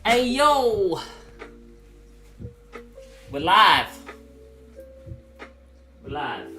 Hey yo, we're live. We're live.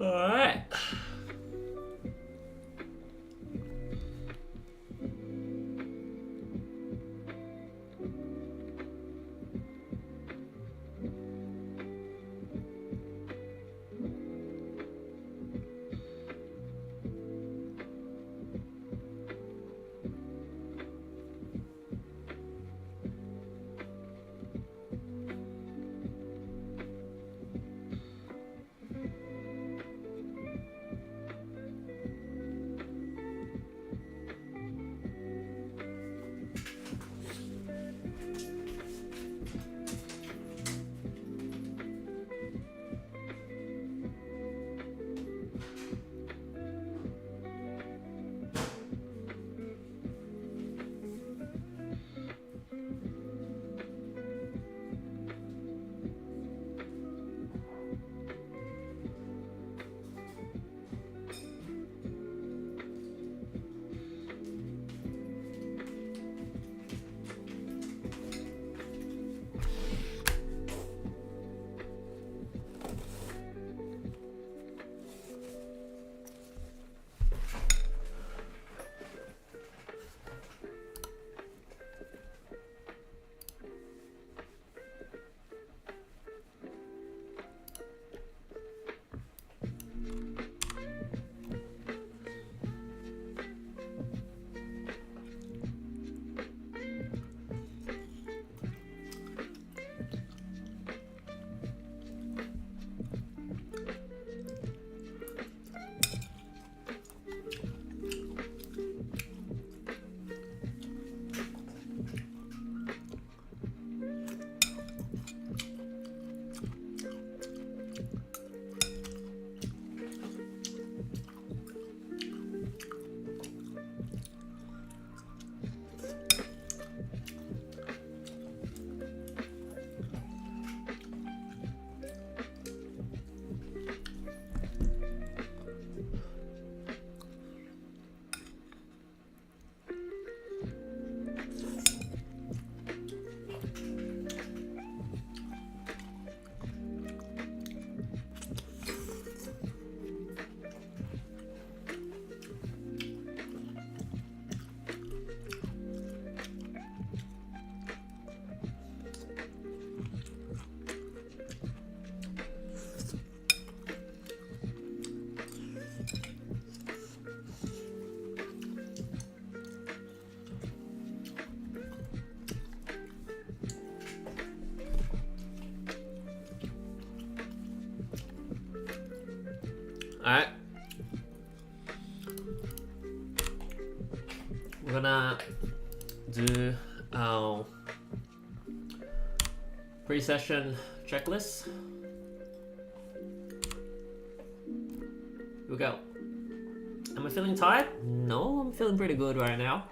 All right. Alright. We're gonna do our pre-session checklist. Here we go. Am I feeling tired? No, I'm feeling pretty good right now.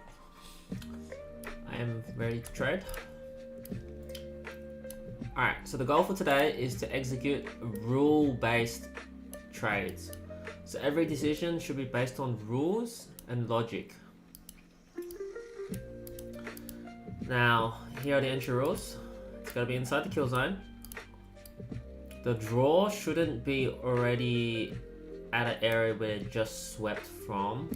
I am ready to trade. Alright, so the goal for today is to execute rule-based trades. So every decision should be based on rules and logic. Now, here are the entry rules. It's got to be inside the kill zone. The draw shouldn't be already at an area where it just swept from.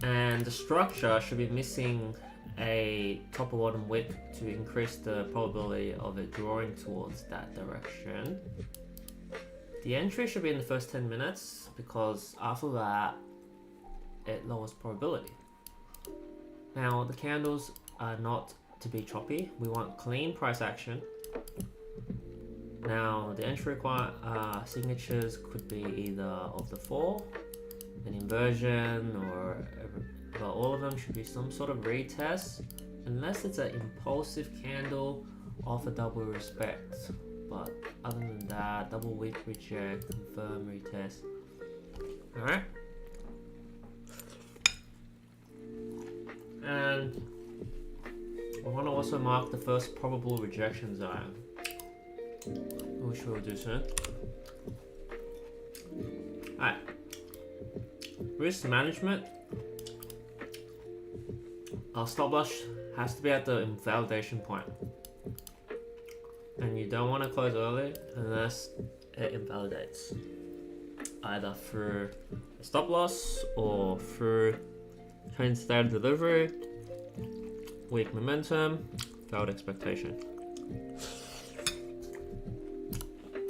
And the structure should be missing a top or bottom wick to increase the probability of it drawing towards that direction. The entry should be in the first 10 minutes because after that it lowers probability. Now the candles are not to be choppy. We want clean price action. Now the entry signatures could be either of the 4, an inversion, or well, all of them should be some sort of retest, unless it's an impulsive candle off a double respect. But other than that, double wick reject, confirm retest. Alright. And we want to also mark the first probable rejection zone, which we'll do soon. Alright. Risk management. Our stop loss has to be at the invalidation point. And you don't want to close early unless it invalidates. Either through a stop loss or through trend state delivery, weak momentum, failed expectation.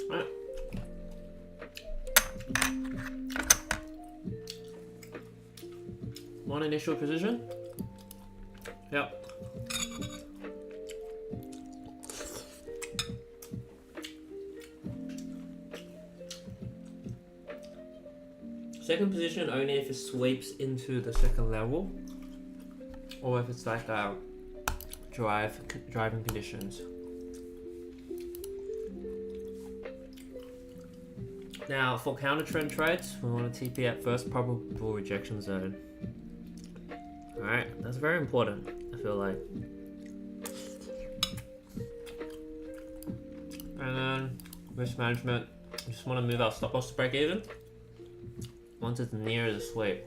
Right. One initial position. Yep. Second position only if it sweeps into the second level, or if it's like driving conditions. Now for counter trend trades, we want to TP at first probable rejection zone. Alright, that's very important, I feel like. And then risk management, we just want to move our stop loss to break even once it's near the sweep.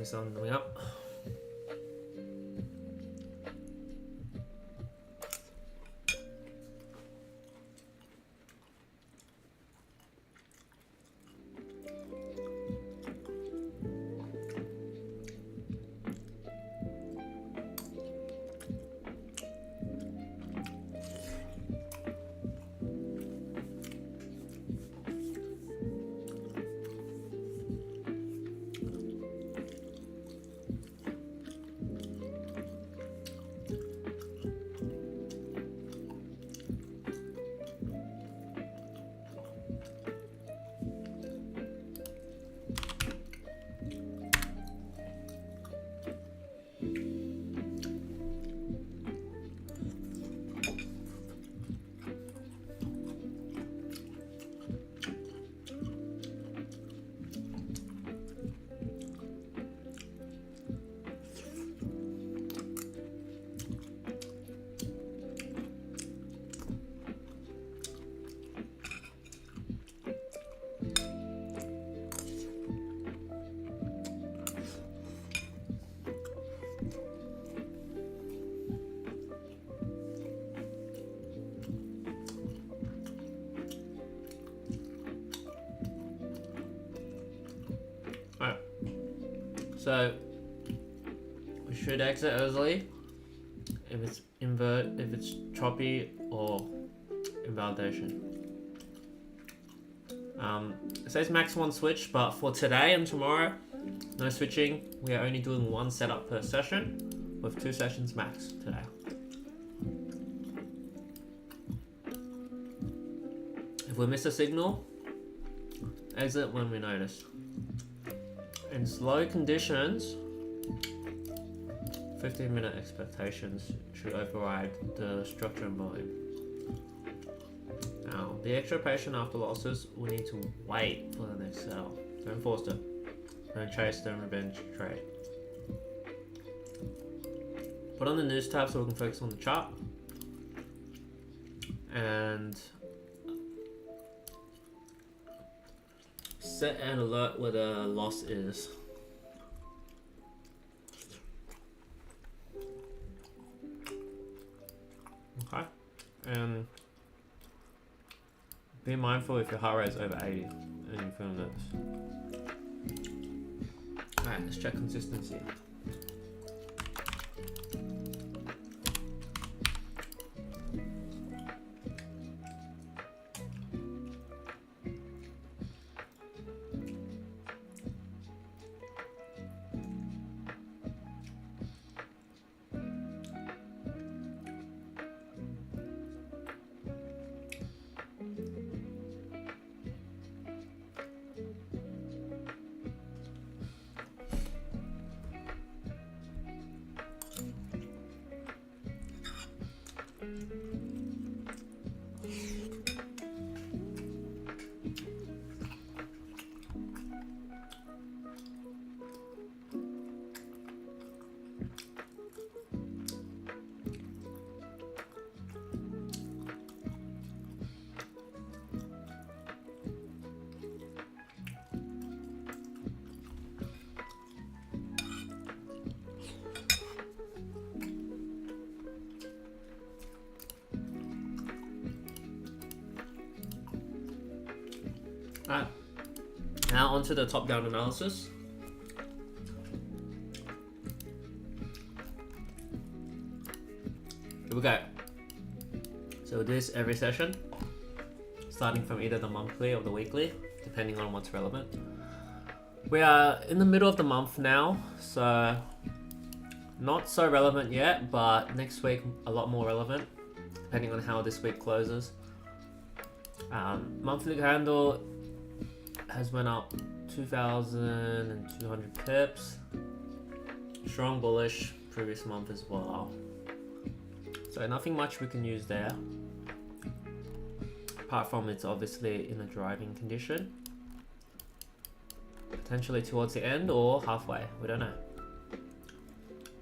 Something up. So we should exit early if it's if it's choppy or invalidation. It says max 1 switch, but for today and tomorrow, no switching. We are only doing 1 setup per session with 2 sessions max today. If we miss a signal, exit when we notice. In slow conditions, 15-minute expectations should override the structure and volume. Now, be extra patient after losses. We need to wait for the next sell. Don't force it. Don't chase, don't revenge trade. Put on the news tab so we can focus on the chart. And set an alert where the loss is. Okay. And be mindful if your heart rate is over 80 and you feel nervous. Alright, let's check consistency. Alright, now onto the top-down analysis. Here we go. So this every session, starting from either the monthly or the weekly, depending on what's relevant. We are in the middle of the month now, so not so relevant yet, but next week a lot more relevant, depending on how this week closes. Monthly candle has went up 2,200 pips. Strong bullish previous month as well. So nothing much we can use there. Apart from it's obviously in a driving condition. Potentially towards the end or halfway, we don't know.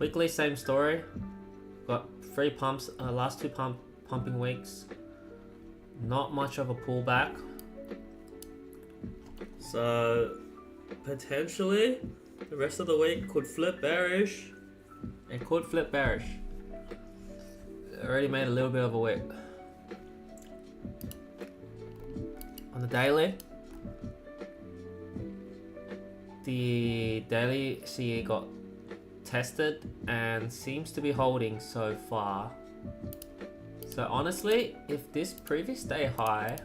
Weekly, same story. Got 3 pumps, last 2 pumping weeks. Not much of a pullback. So potentially the rest of the week could flip bearish. It could flip bearish. It already made a little bit of a wick. On the daily, the daily CE got tested and seems to be holding so far. So honestly, if this previous day high,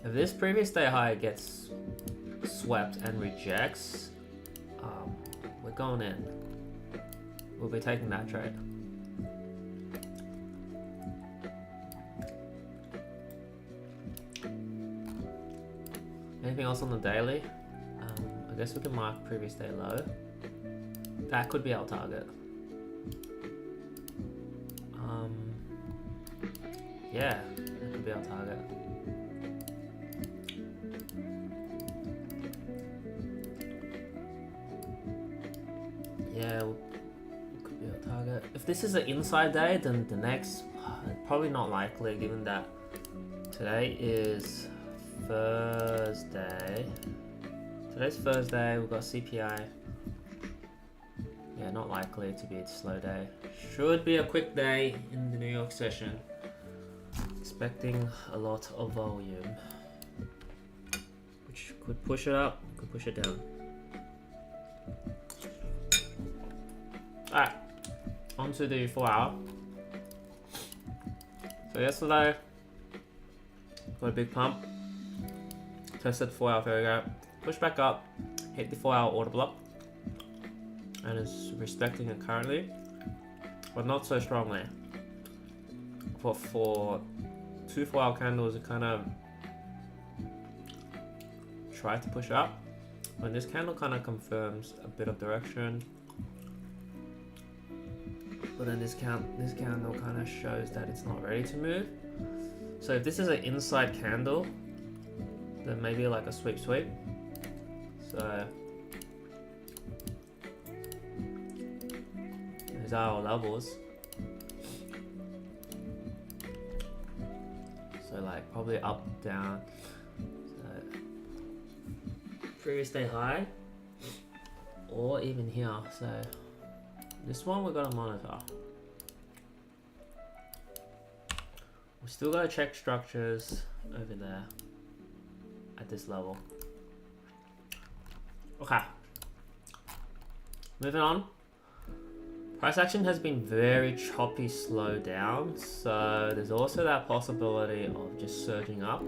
if this previous day high gets swept and rejects, we're going in. We'll be taking that trade. Anything else on the daily? I guess we can mark previous day low. That could be our target. Yeah, that could be our target. Yeah, could be our target. If this is an inside day, then the next, probably not likely, given that today is Thursday. Today's Thursday, we've got CPI. Yeah, not likely to be a slow day. Should be a quick day in the New York session. Expecting a lot of volume, which Could push it up, could push it down. Alright, onto the 4 hour. So yesterday, got a big pump. Tested 4 hour fair go. Push back up, hit the 4 hour order block. And it's respecting it currently, but not so strongly. But for 2 4 hour candles, it kind of tried to push up. When this candle kind of confirms a bit of direction, but then this candle kind of shows that it's not ready to move. So if this is an inside candle, then maybe like a sweep. So these are our levels. So like probably up, down. So previous day high, or even here. So this one we gotta monitor. We still gotta check structures over there at this level. Okay, moving on. Price action has been very choppy, slow down, so there's also that possibility of just surging up.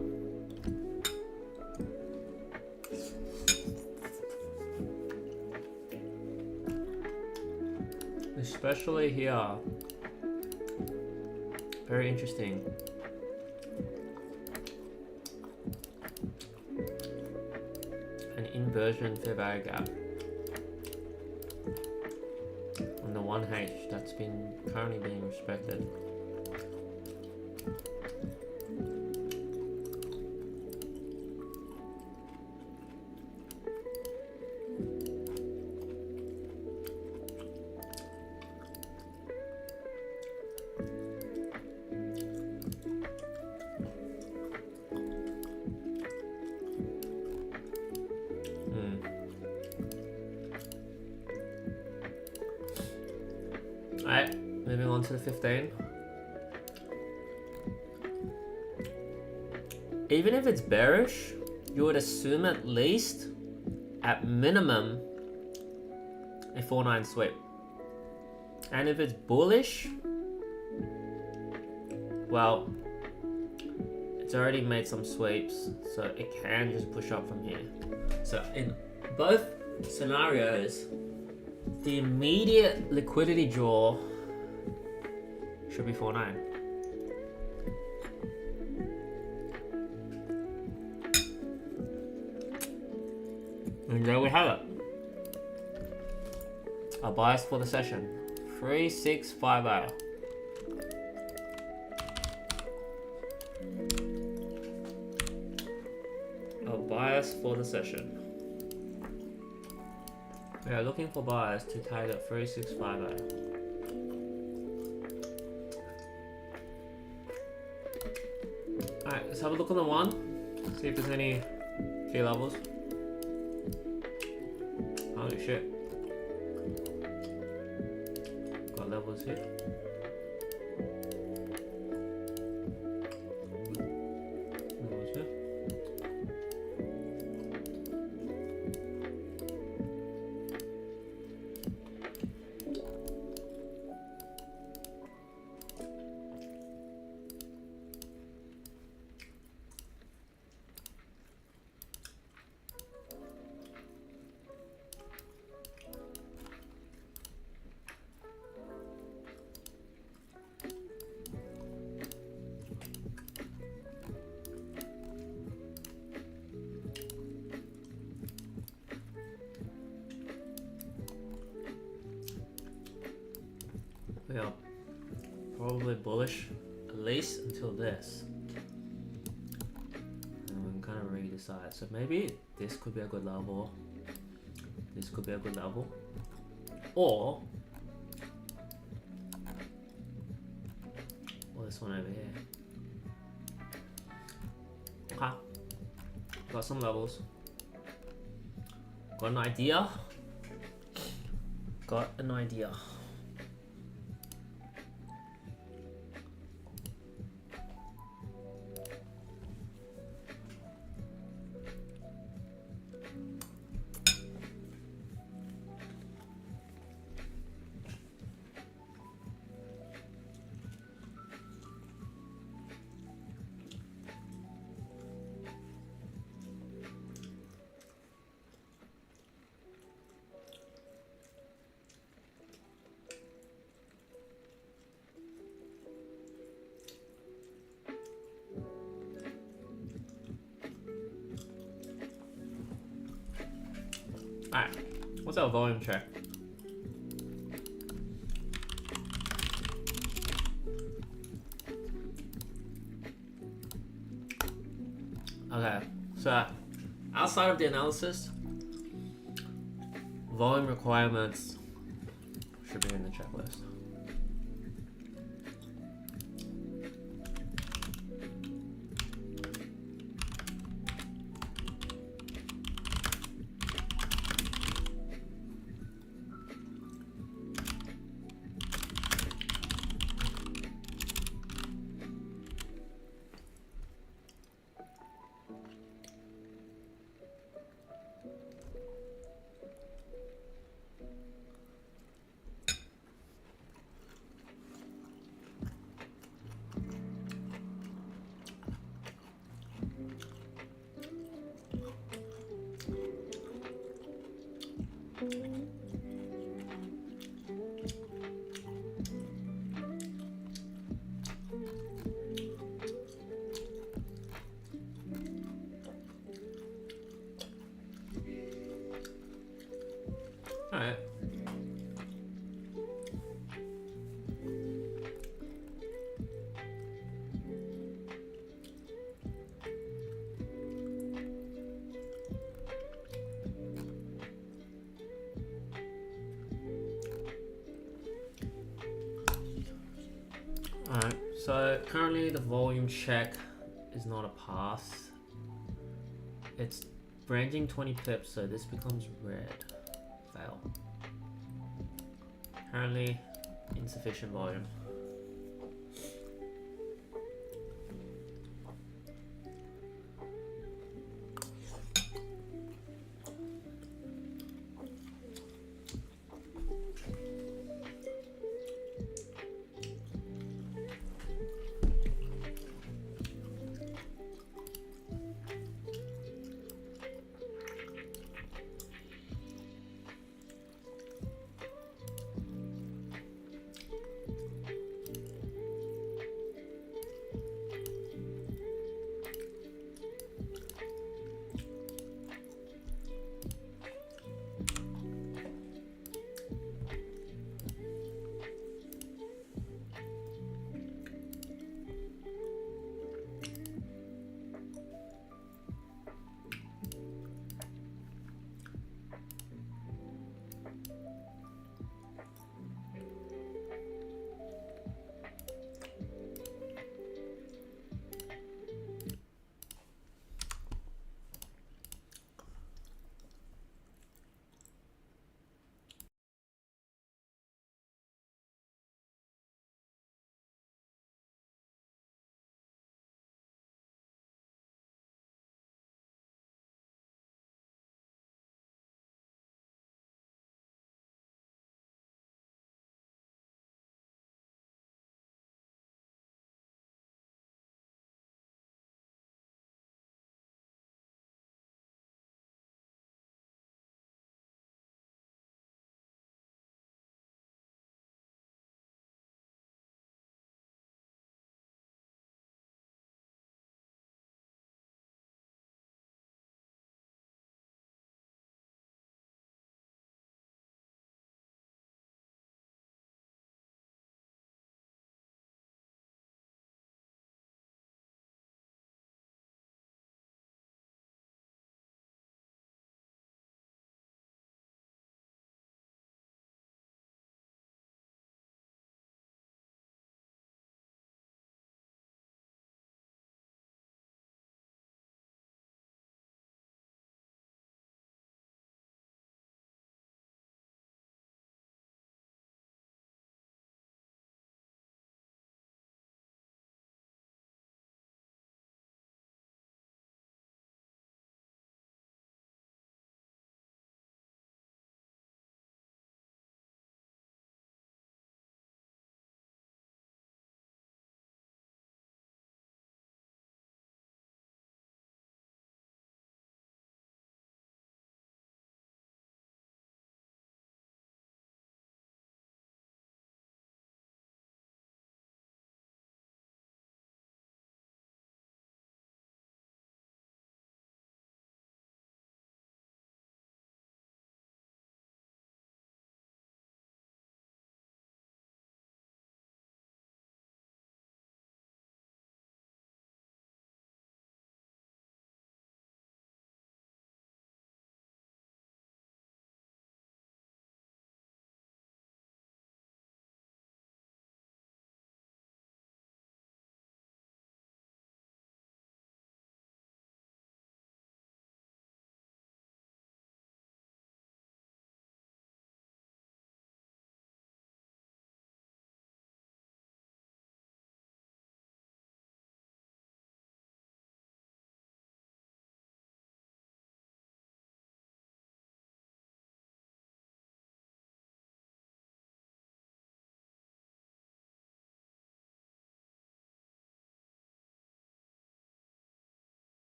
Especially here. Very interesting. An inversion fair value gap on the 1H that's been currently being respected. Alright, moving on to the 15. Even if it's bearish, you would assume at least, at minimum, a 4-9 sweep. And if it's bullish, well, it's already made some sweeps, so it can just push up from here. So in both scenarios, the immediate liquidity draw should be 4-9. And there we have it. Our bias for the session, 3650. Our bias for the session. We are looking for buyers to target 3650. Alright, let's have a look on the one. See if there's any key levels. Holy shit. Got levels here. Levels here. We are probably bullish, at least until this. And we can kind of re-decide. So maybe this could be a good level. This could be a good level. Or this one over here. Okay. Got some levels. Got an idea. Got an idea. What's our volume check? Okay, so outside of the analysis, volume requirements should be in the checklist. Alright. Alright, so currently the volume check is not a pass. It's branching 20 pips, so this becomes red. Fail. Currently insufficient volume.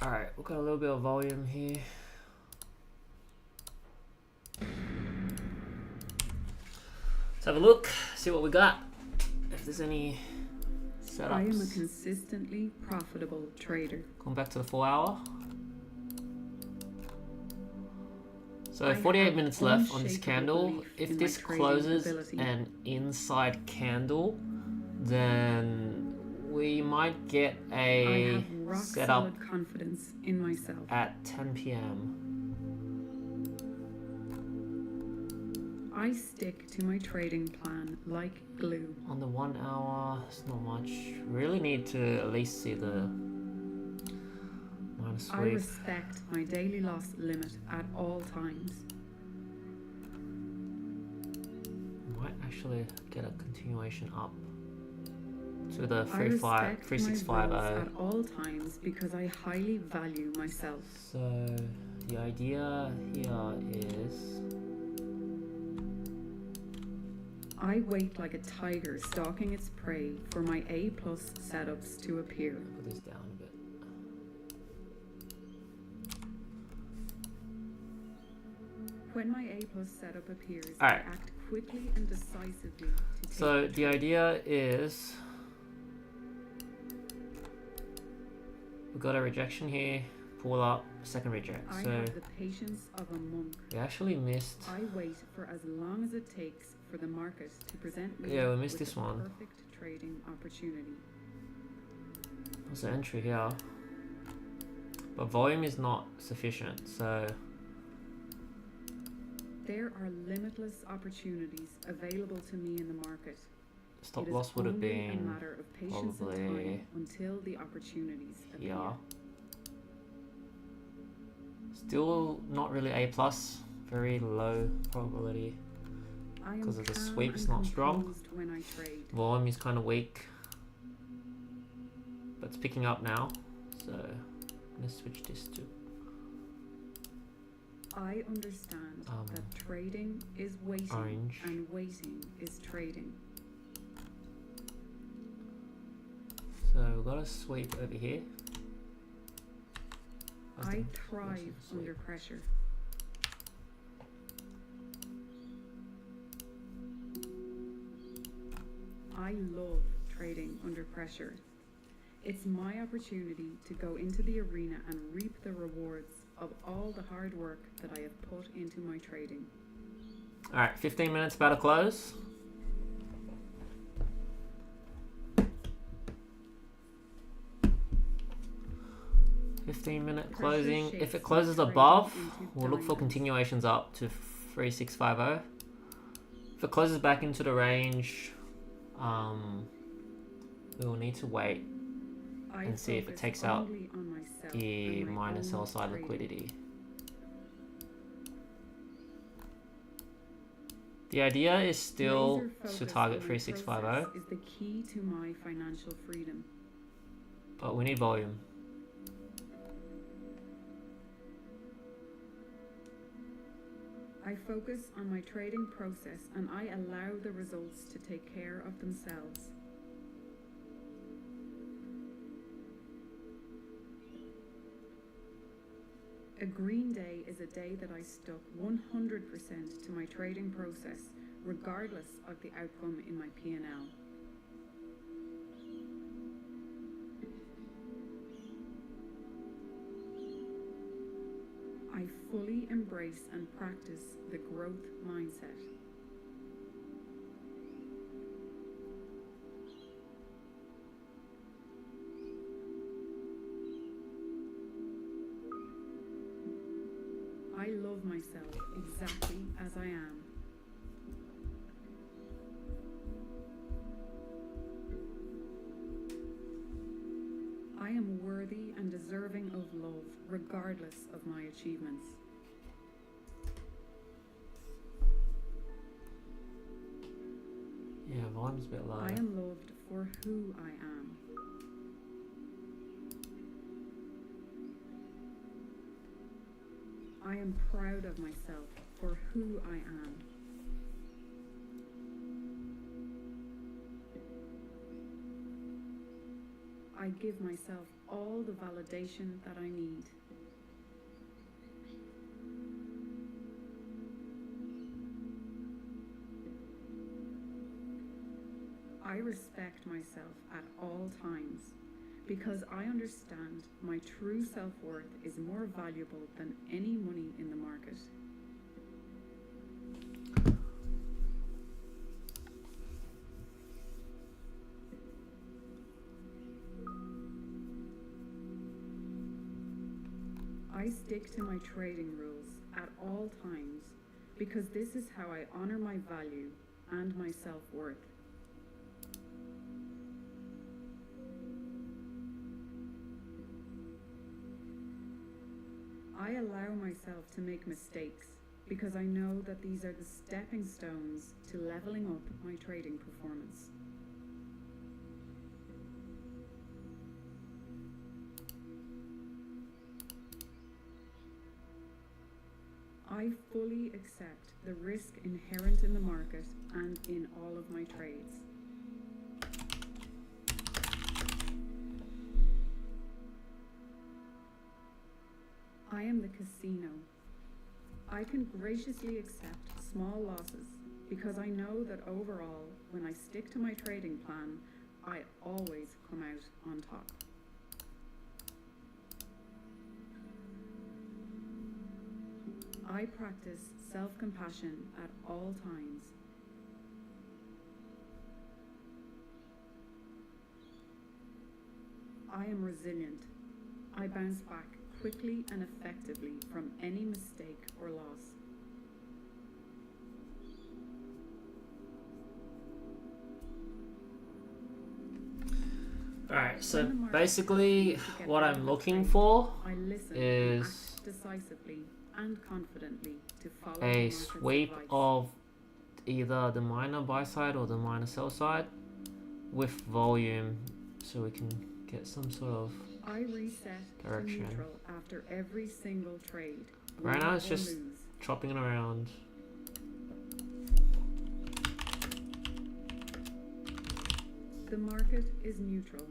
Alright, we've got a little bit of volume here. Let's have a look, see what we got. If there's any setups. I am a consistently profitable trader. Going back to the 4 hour. So 48 minutes left on this candle. If this closes an inside candle, then we might get a setup confidence in myself at 10 p.m. I stick to my trading plan like glue. On the 1 hour, it's not much. Really need to at least see the minus sweep. I respect my daily loss limit at all times. Might actually get a continuation up to the 3650 at all times because I highly value myself. So the idea here is I wait like a tiger stalking its prey for my A+ setups to appear. Put this down a bit. When my A+ setup appears, All right. I act quickly and decisively to take So the idea is we got a rejection here, pull up, second reject. I So have the patience of a monk. we actually missed. I wait for as long as it takes for the market to present me Yeah, we missed with this the one. perfect trading opportunity. There's an entry here, but volume is not sufficient. So There are limitless opportunities available to me in the market. stop It is loss would have only been a matter of patience and probably time until the opportunities appear. here. Still not really A+, very low probability. I am 'Cause of the calm sweep's and not strong. composed when I trade. Volume is kind of weak, but it's picking up now. So I'm gonna switch this to I understand that trading is waiting orange. and waiting is trading. So we've got a sweep over here. I thrive under pressure. I love trading under pressure. It's my opportunity to go into the arena and reap the rewards of all the hard work that I have put into my trading. All right, 15 minutes about to close. -15-minute closing. If it closes above, we'll look for continuations up to 3650. If it closes back into the range, we will need to wait and see if it takes out the minor sell side liquidity. The idea is still to target 3650, is the key to my financial freedom. but we need volume. I focus on my trading process and I allow the results to take care of themselves. A green day is a day that I stuck 100% to my trading process, regardless of the outcome in my P&L. I fully embrace and practice the growth mindset. I love myself exactly as I am. I am worthy and deserving of love, regardless of my achievements. Yeah, volume's a bit low. I am loved for who I am. I am proud of myself for who I am. I give myself all the validation that I need. I respect myself at all times because I understand my true self-worth is more valuable than any money in the market. I stick to my trading rules at all times because this is how I honor my value and my self-worth. I allow myself to make mistakes because I know that these are the stepping stones to leveling up my trading performance. I fully accept the risk inherent in the market and in all of my trades. I am the casino. I can graciously accept small losses because I know that overall, when I stick to my trading plan, I always come out on top. I practice self-compassion at all times. I am resilient. I bounce back quickly and effectively from any mistake or loss. Alright, so basically what I'm looking for is decisively and confidently to follow a sweep of either the minor buy side or the minor sell side with volume so we can get some sort of I reset direction. to neutral after every single trade. Right now it's just chopping it around. The market is neutral.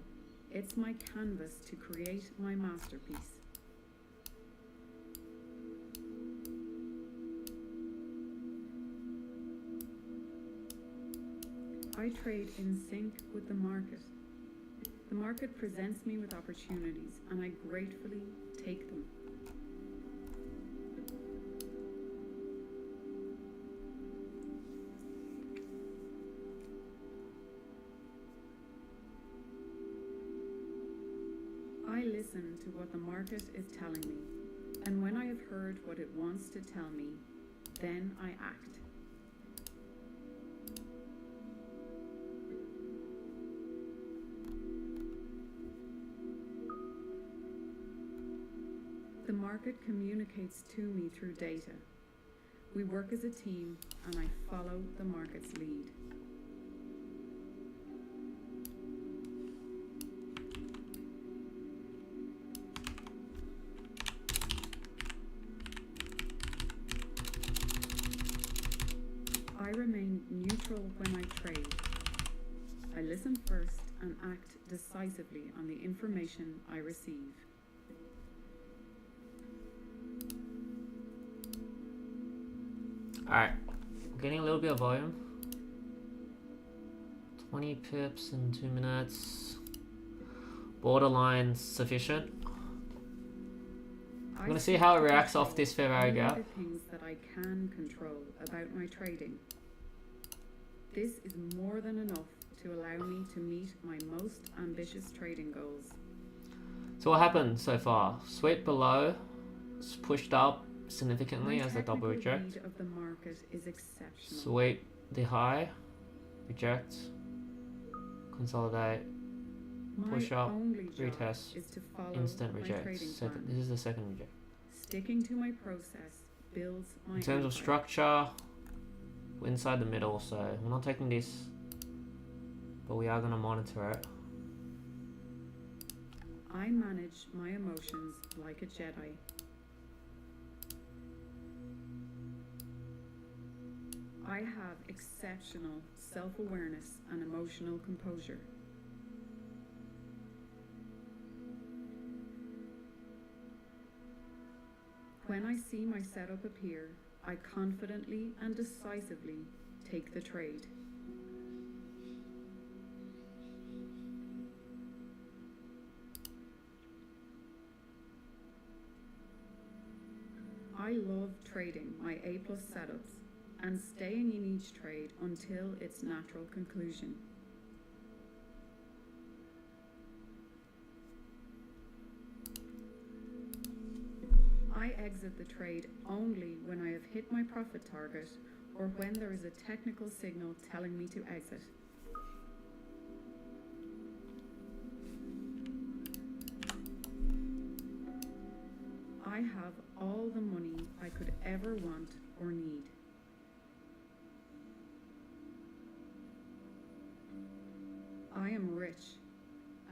It's my canvas to create my masterpiece. I trade in sync with the market. The market presents me with opportunities, and I gratefully take them. I listen to what the market is telling me, and when I have heard what it wants to tell me, then I act. The market communicates to me through data. We work as a team, and I follow the market's lead. I remain neutral when I trade. I listen first and act decisively on the information I receive. Alright, getting a little bit of volume. 20 pips in 2 minutes. Borderline sufficient. I'm gonna see how it reacts off this fair value gap. The things that I can control about my trading. This is more than enough to allow me to meet my most ambitious trading goals. So what happened so far? Sweep below, it's pushed up significantly as a double reject. Of the market is exceptional. Sweep the high, reject, consolidate, push up, retest, instant reject. This is the second reject. Sticking to my process builds my In terms of structure, we're inside the middle, so we're not taking this, but we are going to monitor it. I manage my emotions like a Jedi. I have exceptional self-awareness and emotional composure. When I see my setup appear, I confidently and decisively take the trade. I love trading my A+ setups and staying in each trade until its natural conclusion. I exit the trade only when I have hit my profit target or when there is a technical signal telling me to exit. I have all the money I could ever want or need. I am rich,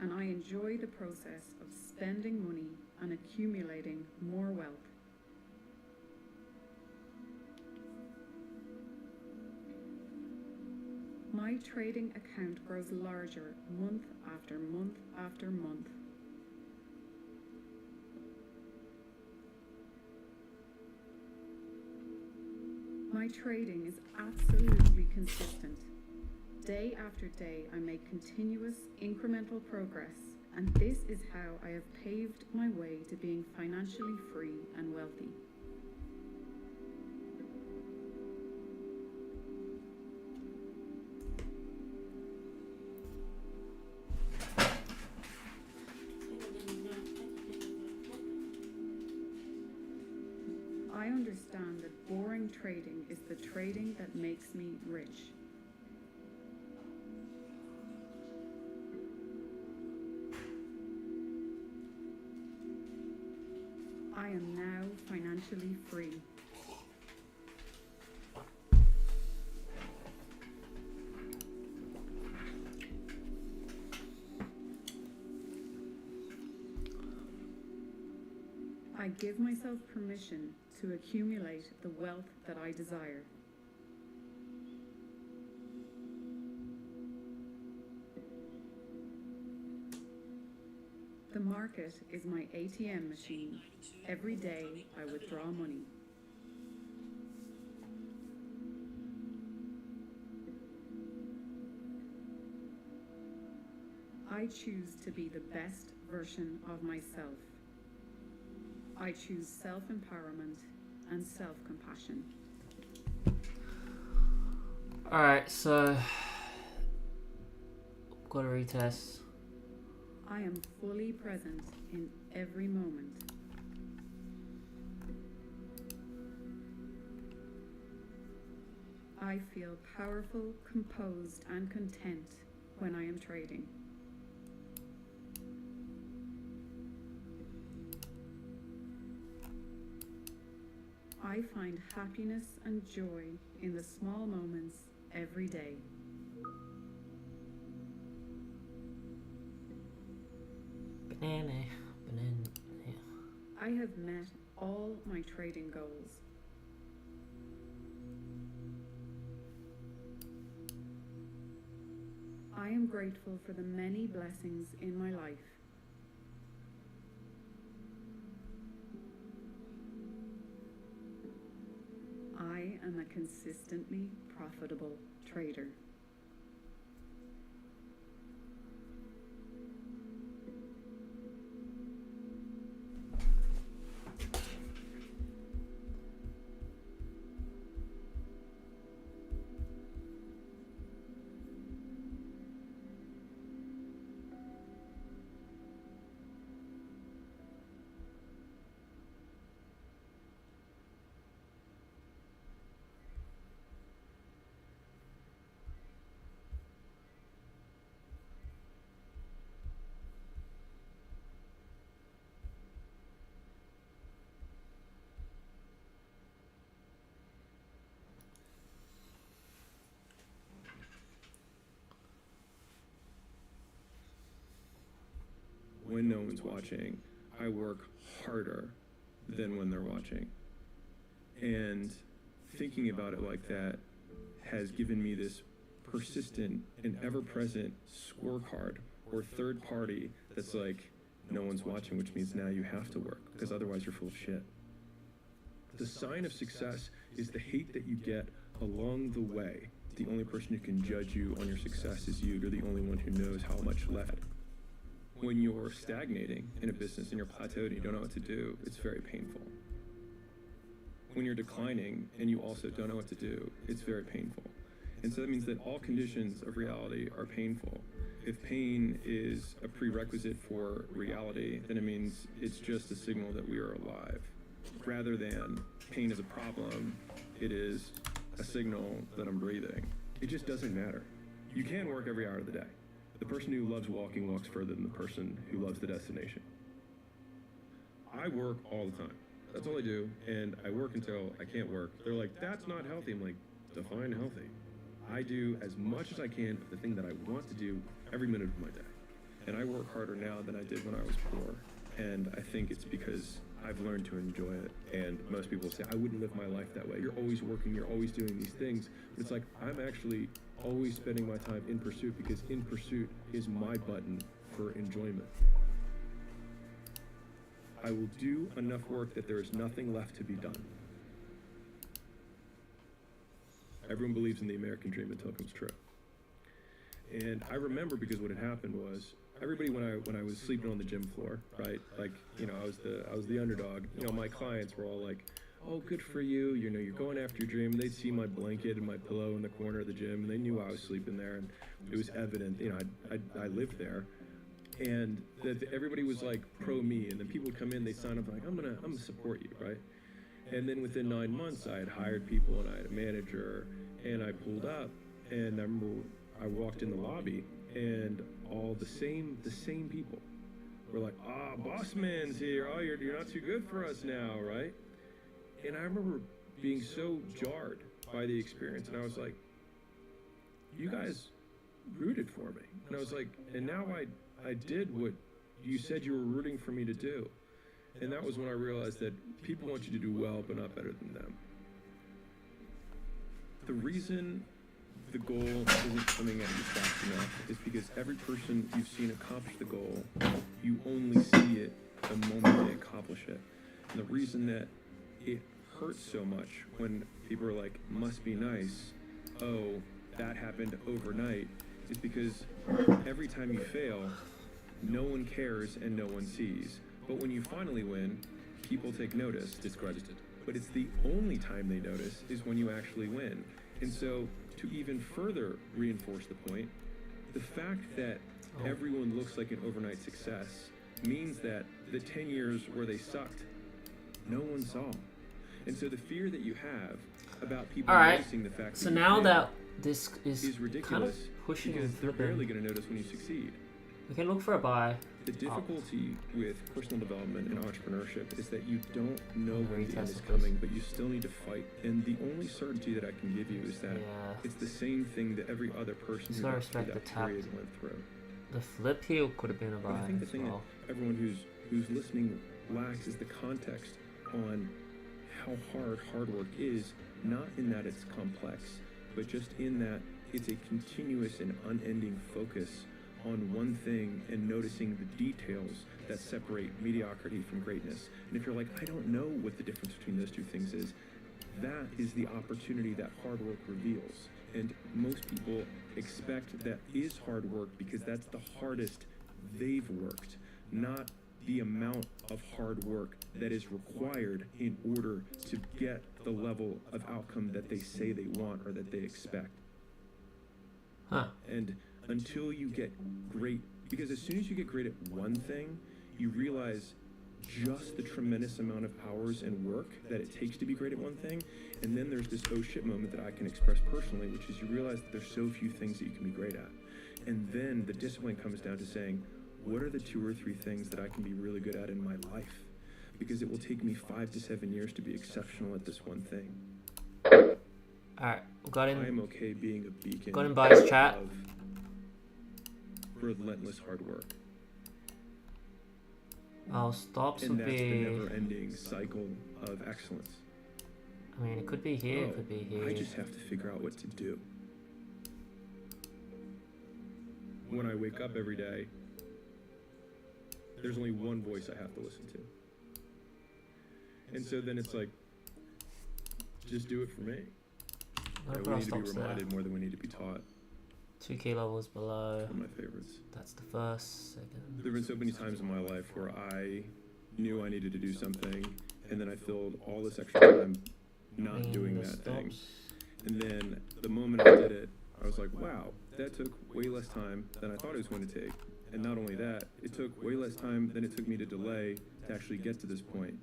and I enjoy the process of spending money and accumulating more wealth. My trading account grows larger month after month after month. My trading is absolutely consistent. Day after day, I make continuous incremental progress, and this is how I have paved my way to being financially free and wealthy. I understand that boring trading is the trading that makes me rich. I am now financially free. I give myself permission to accumulate the wealth that I desire. The market is my ATM machine. Every day I withdraw money. I choose to be the best version of myself. I choose self-empowerment and self-compassion. Alright, so got to retest. I am fully present in every moment. I feel powerful, composed, and content when I am trading. I find happiness and joy in the small moments every day. Banana. Yeah. I have met all my trading goals. I am grateful for the many blessings in my life. I am a consistently profitable trader. When no one's watching, I work harder than when they're watching. And thinking about it like that has given me this persistent and ever-present scorecard or third party that's like, no one's watching, which means now you have to work, because otherwise you're full of shit. The sign of success is the hate that you get along the way. The only person who can judge you on your success is you. You're the only one who knows how much left. When you're stagnating in a business and you're plateaued and you don't know what to do, it's very painful. When you're declining and you also don't know what to do, it's very painful. And so that means that all conditions of reality are painful. If pain is a prerequisite for reality, then it means it's just a signal that we are alive. Rather than pain is a problem, it is a signal that I'm breathing. It just doesn't matter. You can work every hour of the day. The person who loves walking walks further than the person who loves the destination. I work all the time. That's all I do, and I work until I can't work. They're like, that's not healthy. I'm like, define healthy. I do as much as I can of the thing that I want to do every minute of my day. And I work harder now than I did when I was poor. And I think it's because I've learned to enjoy it. And most people say, I wouldn't live my life that way. You're always working, you're always doing these things. But it's like, I'm actually always spending my time in pursuit, because in pursuit is my button for enjoyment. I will do enough work that there is nothing left to be done. Everyone believes in the American dream until it comes true. And I remember, because what had happened was, everybody, when I was sleeping on the gym floor, right? Like, you know, I was the underdog. You know, my clients were all like, oh, good for you. You know, you're going after your dream. They'd see my blanket and my pillow in the corner of the gym, and they knew I was sleeping there, and it was evident. You know, I lived there, and that everybody was like pro me. And then people would come in, they sign up like, I'm gonna support you, right? And then within 9 months, I had hired people and I had a manager, and I pulled up, and I remember I walked in the lobby, and all the same people were like, boss man's here. Oh, you're not too good for us now, right? And I remember being so jarred by the experience, and I was like, you guys rooted for me. And I was like, and now I did what you said you were rooting for me to do. And that was when I realized that people want you to do well, but not better than them. The reason the goal isn't coming at you fast enough is because every person you've seen accomplish the goal, you only see it the moment they accomplish it. And the reason that it hurts so much when people are like, must be nice, oh, that happened overnight, is because every time you fail, no one cares and no one sees. But when you finally win, people take notice. Discredited. But it's the only time they notice is when you actually win. And so, to even further reinforce the point, the fact that everyone looks like an overnight success means that the 10 years where they sucked, no one saw. And so the fear that you have about people noticing the fact so that now you that this is ridiculous, kind of pushing because and they're flipping, barely going to notice when you succeed. we can look for a buy. The difficulty with personal development and entrepreneurship is that you don't know when the end is Retest coming, but you still need to fight. And the only certainty that I can give you is that Yeah. it's the same thing that every other person Just who gotta went through respect that the tap. period went through. The flip here could have been a But buy I think the as thing well. that everyone who's listening lacks is the context on how hard work is, not in that it's complex, but just in that it's a continuous and unending focus on one thing and noticing the details that separate mediocrity from greatness. And if you're like, I don't know what the difference between those two things is, that is the opportunity that hard work reveals. And most people expect that is hard work because that's the hardest they've worked, not the amount of hard work that is required in order to get the level of outcome that they say they want or that they expect. Huh. And until you get great, because as soon as you get great at one thing, you realize just the tremendous amount of hours and work that it takes to be great at one thing. And then there's this oh shit moment that I can express personally, which is you realize that there's so few things that you can be great at. And then the discipline comes down to saying, what are the 2 or 3 things that I can be really good at in my life? Because it will take me 5 to 7 years to be exceptional at this one thing. Alright, got I am in. okay being a beacon Got in by his chat. of relentless hard work. Our stops And would that's the be. never-ending cycle of excellence. I mean, it could be here, Oh, it could be here. I just have to figure out what to do. When I wake up every day, there's only one voice I have to listen to. And so then it's like, just do it for me. I'm We gonna need to put be our stops there. reminded more than we need to be taught. 2 key levels below. One of my favorites. That's the first, second. There have been so many times in my life where I knew I needed to do something, and then I filled all this extra time not doing the that thing. stops. And then the moment I did it, I was like, wow, that took way less time than I thought it was going to take. And not only that, it took way less time than it took me to delay to actually get to this point.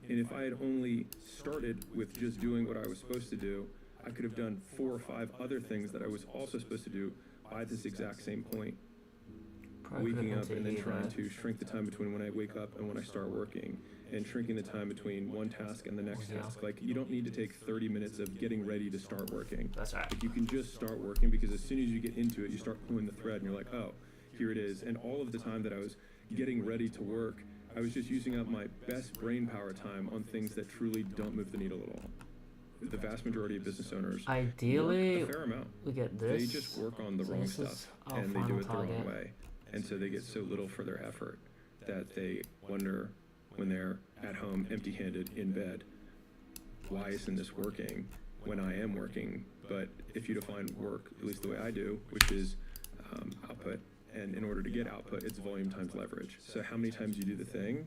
And if I had only started with just doing what I was supposed to do, I could have done 4 or 5 other things that I was also supposed to do by this exact same point. Probably Waking could've up and then continued trying that. to shrink the time between when I wake up and when I start working, and shrinking the time between one task and the next Yeah. task. Like, you don't need to take 30 minutes of getting ready to start working. That's right. Like, you can just start working, because as soon as you get into it, you start pulling the thread and you're like, oh, here it is. And all of the time that I was getting ready to work, I was just using up my best brain power time on things that truly don't move the needle at all. The vast majority of business owners Ideally, work a fair amount. we get this. They just work on the So wrong this is stuff, our and they do final it the wrong target. way. And so they get so little for their effort that they wonder when they're at home empty-handed in bed, why isn't this working when I am working? But if you define work, at least the way I do, which is output, and in order to get output, it's volume times leverage. So how many times you do the thing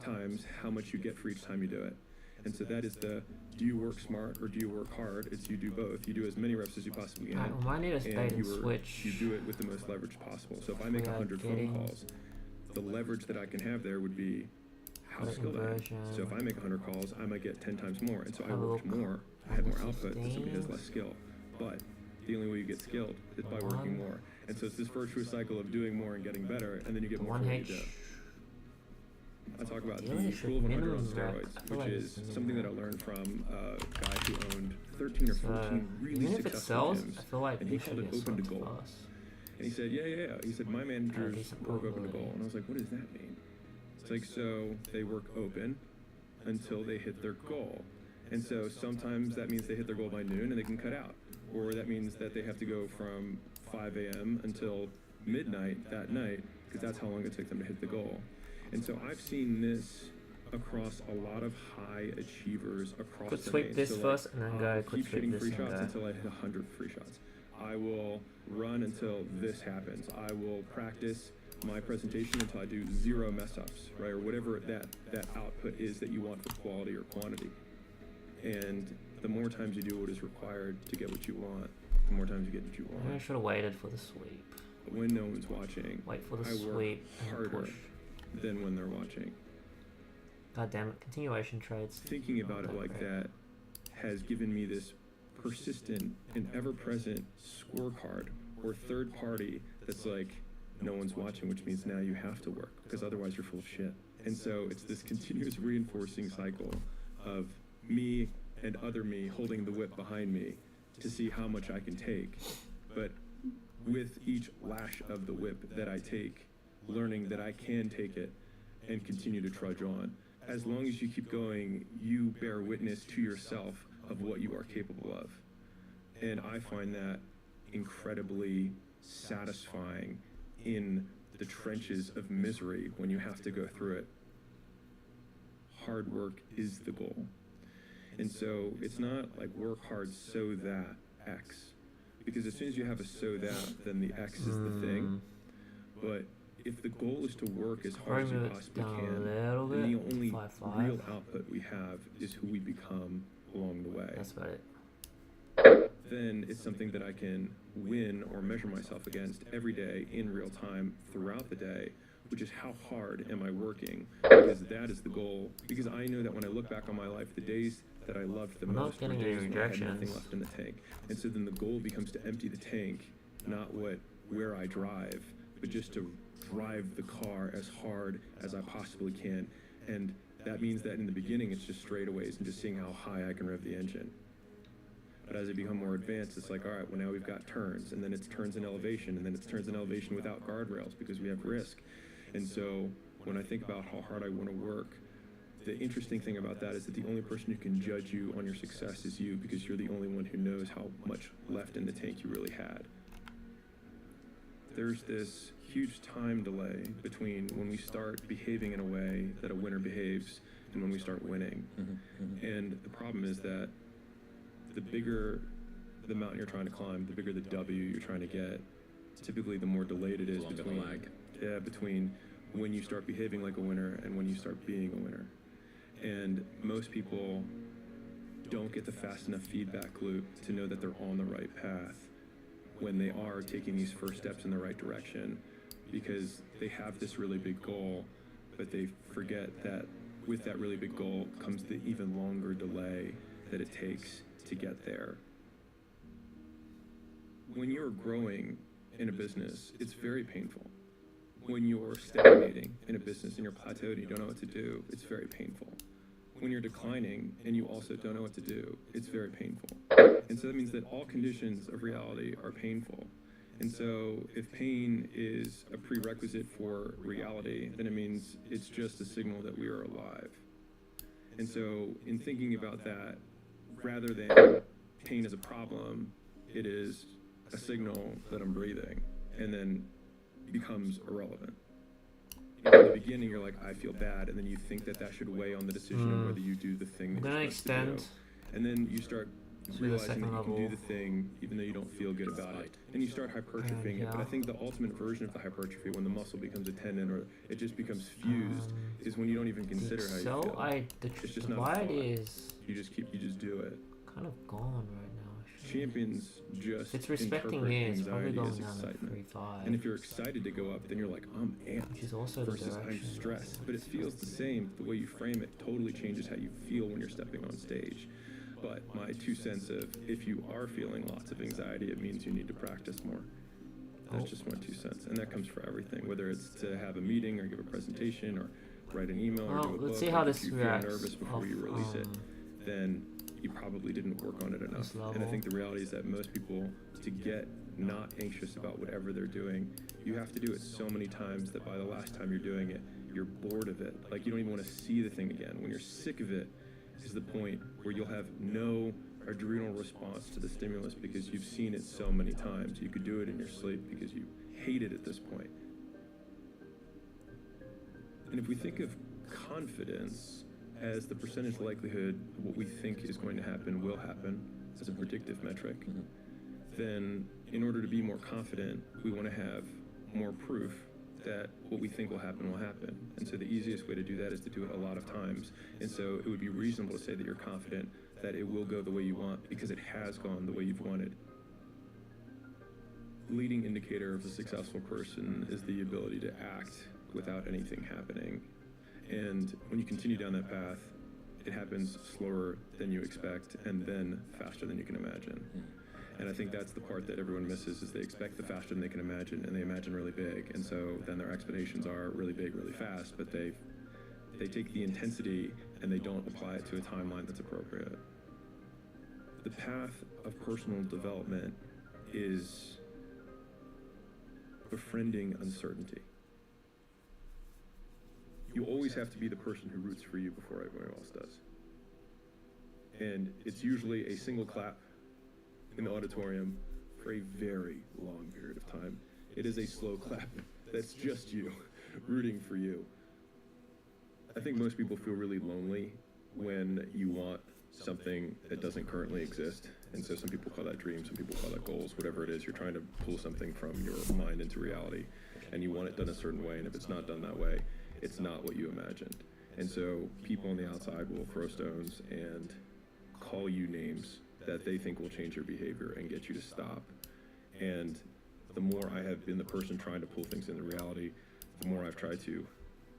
times how much you get for each time you do it. And so that is the, do you work smart or do you work hard? It's you do both. You do as many reps as you possibly can. Alright, we might need a bait and you switch. do it with the most leverage possible. So if I make We are 100 phone getting calls, the leverage that I can have there would be how the skilled I am. conversion. So if I make 100 calls, I might get 10 times more. And so I Have a worked look. more, I had more output than 15. somebody who has less skill. But the only way you get skilled is by working more. And so it's this virtuous cycle of doing more and getting better, and then you get more for what you 1H. do. I talk about Ideally, the it should rule of 100 on minimum rack. I steroids, feel which like is it's something that I learned from a guy who owned 13 or 14 really even if it successful sells, gyms. I feel like And he this called should it get open to sold goal. fast. And he said, yeah. He said, my managers decent work open to probability. goal. And I was like, what does that mean? It's like, so they work open until they hit their goal. And so sometimes that means they hit their goal by noon and they can cut out. Or that means that they have to go from 5 a.m. until midnight that night, because that's how long it took them to hit the goal. And so I've seen this across a lot of high achievers across Quick the sweep main. this So, first and then go I'll quick keep sweep hitting this free and shots go. until I hit 100 free shots. I will run until this happens. I will practice my presentation until I do 0 mess ups, right? Or whatever that output is that you want for quality or quantity. And the more times you do what is required to get what you want, the more times you get what you Maybe I want. should have waited for the sweep. But when no one's watching, Wait for the I work sweep and harder push. than when they're watching. God damn it, continuation trades. Thinking about it like that has given me this persistent and ever-present scorecard or third party that's like, no one's watching, which means now you have to work, because otherwise you're full of shit. And so it's this continuous reinforcing cycle of me and other me holding the whip behind me to see how much I can take. But with each lash of the whip that I take, learning that I can take it and continue to trudge on. As long as you keep going, you bear witness to yourself of what you are capable of. And I find that incredibly satisfying in the trenches of misery when you have to go through it. Hard work is the goal. And so it's not like work hard so that X. Because as soon as you have a so that, then the X is the thing. But if the goal is to work as hard as you Move it possibly down can, a little then bit. the only 5-5. real output we have is who we become along the way. That's about it. Then it's something that I can win or measure myself against every day in real time throughout the day, which is how hard am I working, because that is the goal. Because I know that when I look back on my life, the days that I loved the I'm not most were getting any days when I had nothing rejections. left in the tank. And so then the goal becomes to empty the tank, not where I drive, but just to drive the car as hard as I possibly can. And that means that in the beginning it's just straightaways and just seeing how high I can rev the engine. But as I become more advanced, it's like, all right, well now we've got turns, and then it's turns in elevation, and then it's turns in elevation without guardrails because we have risk. And so when I think about how hard I want to work, the interesting thing about that is that the only person who can judge you on your success is you, because you're the only one who knows how much left in the tank you really had. There's this huge time delay between when we start behaving in a way that a winner behaves and when we start winning. And the problem is that the bigger the mountain you're trying to climb, the bigger the W you're trying to get, typically the more delayed it is between when you start behaving like a winner and when you start being a winner. And most people don't get the fast enough feedback loop to know that they're on the right path when they are taking these first steps in the right direction, because they have this really big goal, but they forget that with that really big goal comes the even longer delay that it takes to get there. When you're growing in a business, it's very painful. When you're stagnating in a business and you're plateaued and you don't know what to do, it's very painful. When you're declining and you also don't know what to do, it's very painful. And so that means that all conditions of reality are painful. And so if pain is a prerequisite for reality, then it means it's just a signal that we are alive. And so in thinking about that, rather than pain as a problem, it is a signal that I'm breathing, and then becomes irrelevant. In the beginning, you're like, I feel bad, and then you think that should weigh on the decision of whether you do the thing that you're supposed to do. And then you start realizing that you can do the thing even though you don't feel good about it. And you start hypertrophying it. But I think the ultimate version of the hypertrophy, when the muscle becomes a tendon or it just becomes fused, is when you don't even consider how you feel. It's just not a thought. You just do it. Kind of gone right now. Champions just it's respecting interpret me, it's probably anxiety going as down excitement. 3-5. And if you're excited to go up, then you're like, I'm amped. Which is also versus the I'm direction. stressed. But it feels the same. The way you frame it totally changes how you feel when you're stepping on stage. But my 2 cents of, if you are feeling lots of anxiety, it means you need to practice more. That's just my 2 cents. And that comes for everything, whether it's to have a meeting or give a presentation or write an email or do a book. Let's see how this if you reacts feel nervous before you release it, then you probably didn't work on it enough. And I think the reality is that most people, to get not anxious about whatever they're doing, you have to do it so many times that by the last time you're doing it, you're bored of it. Like you don't even want to see the thing again. When you're sick of it is the point where you'll have no adrenal response to the stimulus because you've seen it so many times. You could do it in your sleep because you hate it at this point. And if we think of confidence as the percentage likelihood what we think is going to happen will happen as a predictive metric, then in order to be more confident, we want to have more proof that what we think will happen. And so the easiest way to do that is to do it a lot of times. And so it would be reasonable to say that you're confident that it will go the way you want because it has gone the way you've wanted. Leading indicator of a successful person is the ability to act without anything happening. And when you continue down that path, it happens slower than you expect and then faster than you can imagine. And I think that's the part that everyone misses, is they expect the faster than they can imagine, and they imagine really big. And so then their expectations are really big, really fast, but they take the intensity and they don't apply it to a timeline that's appropriate. The path of personal development is befriending uncertainty. You always have to be the person who roots for you before everyone else does. And it's usually a single clap in the auditorium for a very long period of time. It is a slow clap that's just you rooting for you. I think most people feel really lonely when you want something that doesn't currently exist. And so some people call that dreams, some people call that goals, whatever it is. You're trying to pull something from your mind into reality, and you want it done a certain way, and if it's not done that way, it's not what you imagined. And so people on the outside will throw stones and call you names that they think will change your behavior and get you to stop. And the more I have been the person trying to pull things into reality, the more I've tried to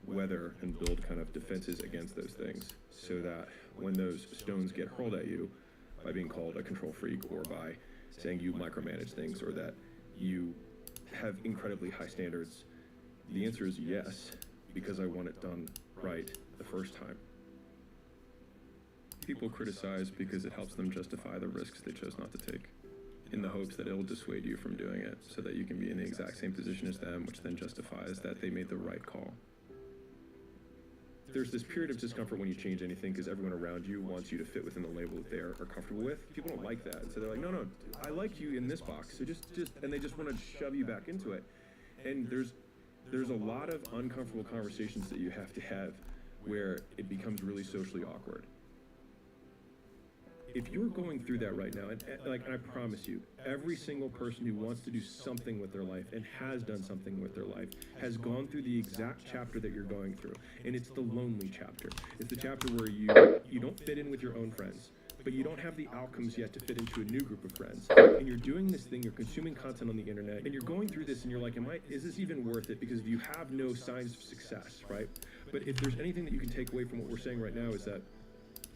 weather and build kind of defenses against those things, so that when those stones get hurled at you by being called a control freak, or by saying you micromanage things, or that you have incredibly high standards, the answer is yes, because I want it done right the first time. People criticize because it helps them justify the risks they chose not to take, in the hopes that it'll dissuade you from doing it, so that you can be in the exact same position as them, which then justifies that they made the right call. There's this period of discomfort when you change anything because everyone around you wants you to fit within the label that they are comfortable with. People don't like that, and so they're like, no, I like you in this box, so just and they just want to shove you back into it. And there's a lot of uncomfortable conversations that you have to have where it becomes really socially awkward. if you're going through that right now, and like I promise you, every single person who wants to do something with their life and has done something with their life has gone through the exact chapter that you're going through, and it's the lonely chapter. It's the chapter where you don't fit in with your own friends, but you don't have the outcomes yet to fit into a new group of friends. And you're doing this thing, you're consuming content on the internet, and you're going through this and you're like, is this even worth it? Because you have no signs of success, right? But if there's anything that you can take away from what we're saying right now, is that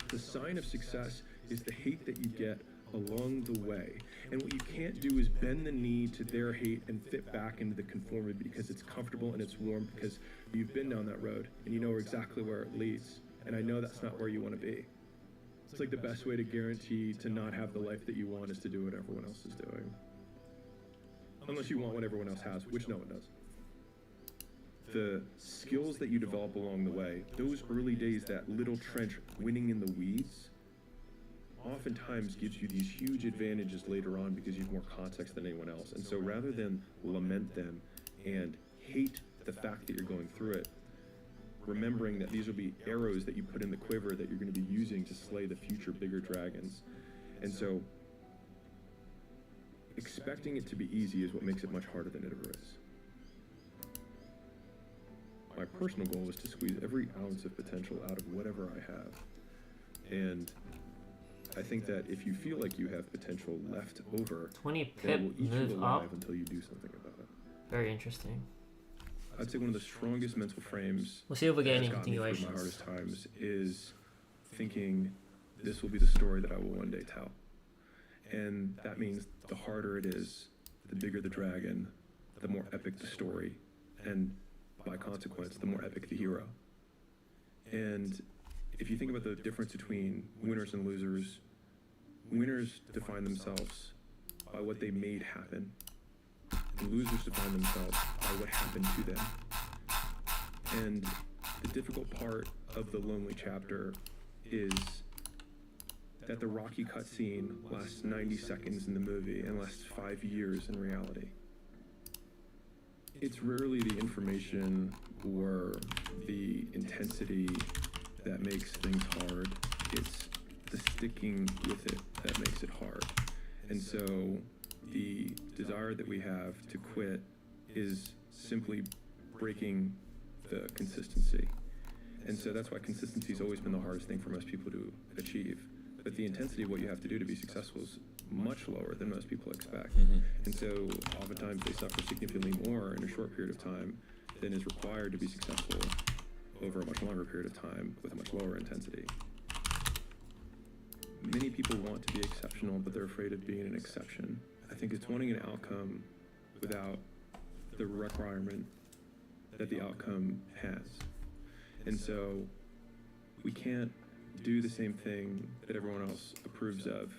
the sign of success is the hate that you get along the way. And what you can't do is bend the knee to their hate and fit back into the conformity because it's comfortable and it's warm because you've been down that road and you know exactly where it leads. And I know that's not where you want to be. It's like the best way to guarantee to not have the life that you want is to do what everyone else is doing. Unless you want what everyone else has, which no one does. The skills that you develop along the way, those early days, that little trench winning in the weeds, oftentimes gives you these huge advantages later on because you have more context than anyone else. And so rather than lament them and hate the fact that you're going through it, remembering that these will be arrows that you put in the quiver that you're going to be using to slay the future bigger dragons. And so expecting it to be easy is what makes it much harder than it ever is. My personal goal is to squeeze every ounce of potential out of whatever I have. And I think that if you feel like you have potential left over, 20 then it pip will eat you move alive up. until you do something about it. Very interesting. I'd say one of the strongest mental frames We'll see if we get that's any got me through my continuations. hardest times is thinking this will be the story that I will one day tell. And that means the harder it is, the bigger the dragon, the more epic the story, and by consequence, the more epic the hero. And if you think about the difference between winners and losers, winners define themselves by what they made happen, and losers define themselves by what happened to them. And the difficult part of the lonely chapter is that the Rocky cutscene lasts 90 seconds in the movie and lasts 5 years in reality. It's rarely the information or the intensity that makes things hard. It's the sticking with it that makes it hard. And so the desire that we have to quit is simply breaking the consistency. And so that's why consistency has always been the hardest thing for most people to achieve. But the intensity of what you have to do to be successful is much lower than most people expect. And so oftentimes they suffer significantly more in a short period of time than is required to be successful over a much longer period of time with a much lower intensity. Many people want to be exceptional, but they're afraid of being an exception. I think it's wanting an outcome without the requirement that the outcome has. And so we can't do the same thing that everyone else approves of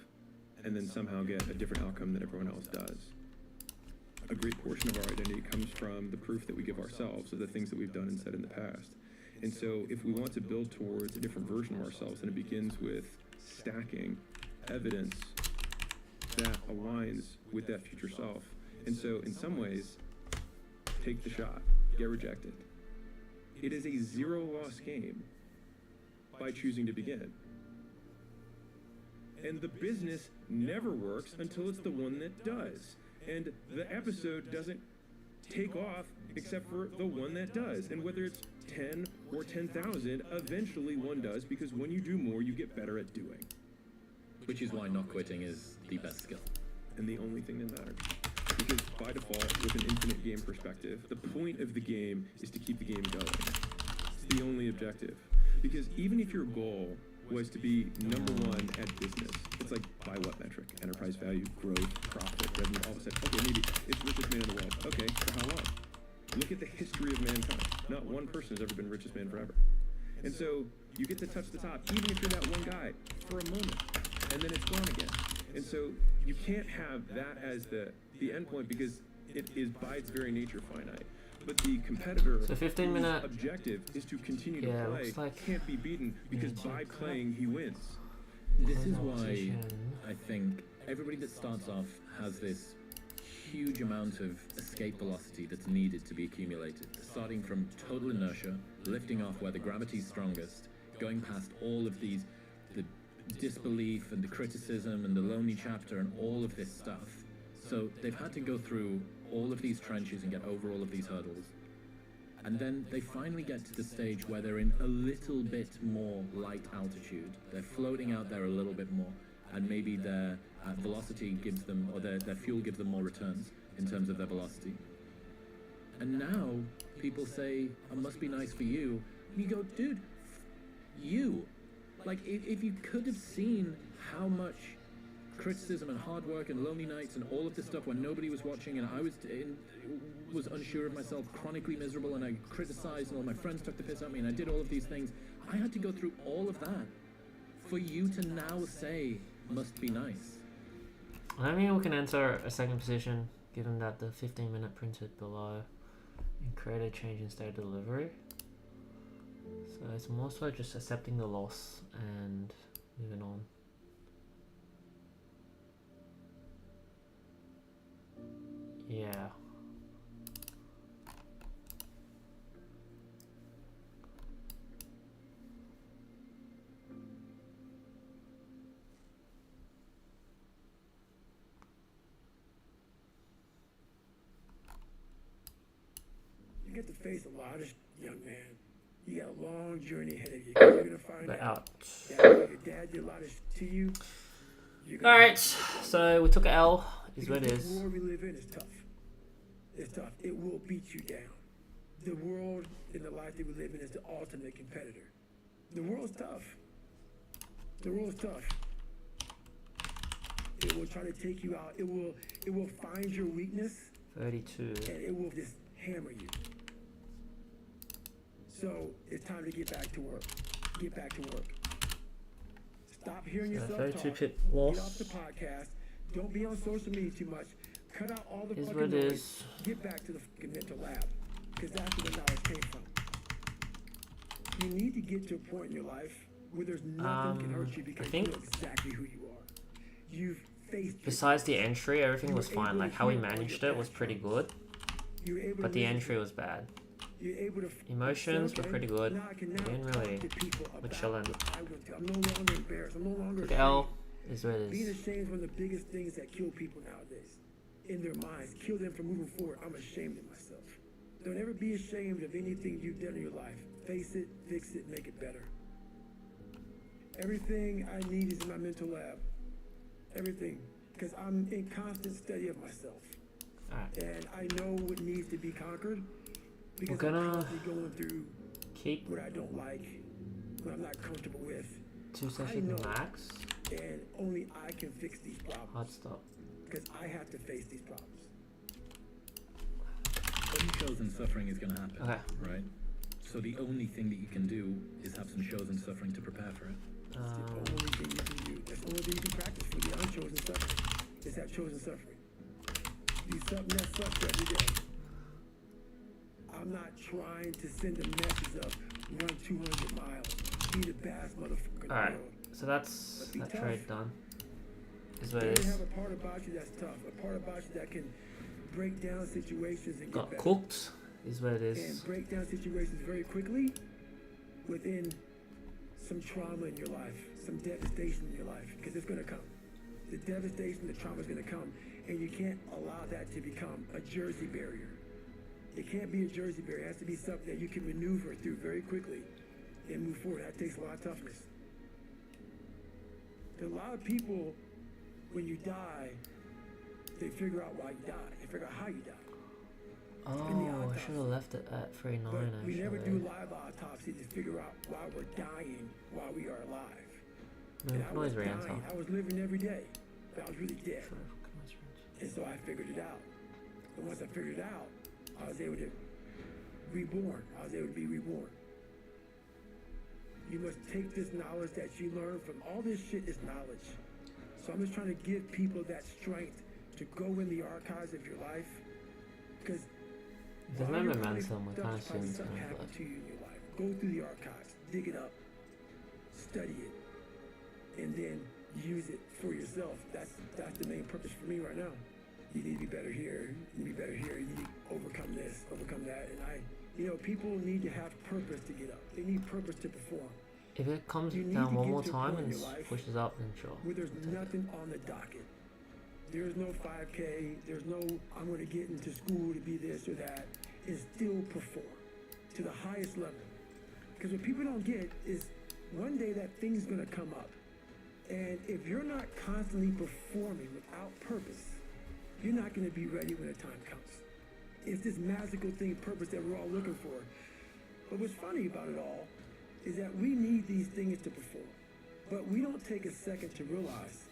and then somehow get a different outcome that everyone else does. A great portion of our identity comes from the proof that we give ourselves of the things that we've done and said in the past. And so if we want to build towards a different version of ourselves, then it begins with stacking evidence that aligns with that future self. And so in some ways, take the shot, get rejected. It is a zero-loss game by choosing to begin. And the business never works until it's the one that does. And the episode doesn't take off except for the one that does. And whether it's 10 or 10,000, eventually one does, because when you do more, you get better at doing. Which is why not quitting is the best skill. And the only thing that matters. Because by default, with an infinite game perspective, the point of the game is to keep the game going. It's the only objective. Because even if your goal was to be number one at business, it's like, by what metric? Enterprise value, growth, profit, revenue, all of a sudden, okay, maybe it's richest man in the world. Okay, for how long? Look at the history of mankind. Not one person has ever been richest man forever. And so you get to touch the top, even if you're that one guy, for a moment, and then it's gone again. And so you can't have that as the end point, because it is by its very nature finite. But the competitor, So 15-minute objective is to continue to Yeah, play, looks like can't be beaten, because by playing he wins. This is why Competition. I think everybody that starts off has this huge amount of escape velocity that's needed to be accumulated. Starting from total inertia, lifting off where the gravity's strongest, going past all of these, the disbelief and the criticism and the lonely chapter and all of this stuff. So they've had to go through all of these trenches and get over all of these hurdles. And then they finally get to the stage where they're in a little bit more light altitude. They're floating out there a little bit more, and maybe their velocity gives them, or their fuel gives them more returns in terms of their velocity. And now people say, "It must be nice for you." And you go, dude, you. Like, if you could have seen how much criticism and hard work and lonely nights and all of this stuff when nobody was watching, and I was unsure of myself, chronically miserable, and I criticized, and all my friends took the piss out of me, and I did all of these things. I had to go through all of that for you to now say, "Must be nice." I mean, we can enter a second position, given that the 15-minute printed below and create a change in state of delivery. So it's more so just accepting the loss and moving on. Yeah. You get to face a lot of young man. You got a long journey ahead of you. 'Cause you're gonna find But out out. that your dad did a lot of to you. Alright, so we took a L, is what it The is. world we live in is tough. It's tough. It will beat you down. The world and the life that we live in is the ultimate competitor. The world's tough. The world's tough. It will try to take you out. It will find your weakness 32. and it will just hammer you. So it's time to get back to work. Get back to work. Stop hearing yourself 32 talk. pip Get loss. off the podcast. Don't be on social media too much. Cut out all the Is fucking what it noise. is. Get back to the fucking mental lab. Because that's where the knowledge came from. You need to get to a point in your life where there's nothing can hurt you because you think know exactly who you are. You've faced your Besides the past. entry, everything was You were fine. able Like to how we heal all managed your it was past pretty traumas. good, You were able but to the listen. entry was bad. You're able to Emotions were okay, pretty good. now I can now Didn't talk really- to people we're about chilling. what I went through. I'm no longer embarrassed. I'm no longer Took ashamed. L, is what it Being is. ashamed is one of the biggest things that kill people nowadays. In their minds, kill them from moving forward. I'm ashamed of myself. Don't ever be ashamed of anything you've done in your life. Face it, fix it, make it better. Everything I need is in my mental lab. Everything. Because I'm in constant study of myself. Alright, And I know what needs to be conquered. Because We're I'm gonna constantly going through keep what I don't like, what I'm not comfortable with. 2 I sessions know. max. And only I can fix these Hard problems. stop. Because I have to face these problems. Some shows and suffering is going to happen, Okay. right? So the only thing that you can do is have some shows and suffering to prepare for it. That's the only thing you can do. That's the only thing you can practice for the unchosen suffering. Is have chosen suffering. Do something that sucks every day. I'm not trying to send a message of run 200 miles. Be the best motherfucker in the Alright, world. so that's Be that tough. trade done. Is what You it is. have a part about you that's tough. A part about you that can break down situations and get Got better. cooked. Is what it And is. break down situations very quickly within some trauma in your life, some devastation in your life, because it's going to come. The devastation, the trauma is going to come, and you can't allow that to become a Jersey barrier. It can't be a Jersey barrier. It has to be something that you can maneuver through very quickly and move forward. That takes a lot of toughness. A lot of people, when you die, they figure out why you died. They figure out how you died. Oh, I should have left it at 39 But we never do actually. live autopsy to figure out why we're dying while we are alive. No, And we I can was always re-enter. dying. I was living every day, but I was really dead. Sure, we can always re-enter. And so I figured it out. And once I figured it out, I was able to reborn. I was able to be reborn. You must take this knowledge that you learn from all this shit is knowledge. So I'm just trying to give people that strength to go in the archives of your life. Because There's no while you're momentum, we're probably kind of stuck, seeing something kind of happened like to you in your life. Go through the archives, dig it up, study it, and then use it for yourself. That's the main purpose for me right now. You need to be better here. You need to be better here. You need to overcome this, overcome that. And people need to have purpose to get up. They need purpose to perform. If it comes You need down to one get more to a time point and in your life pushes up, then sure. where there's I'll take it. nothing on the docket. There's no 5K, there's no I'm going to get into school to be this or that, and still perform to the highest level. Because what people don't get is one day that thing's going to come up. And if you're not constantly performing without purpose, you're not going to be ready when the time comes. It's this magical thing, purpose, that we're all looking for. But what's funny about it all is that we need these things to perform. But we don't take a second to realize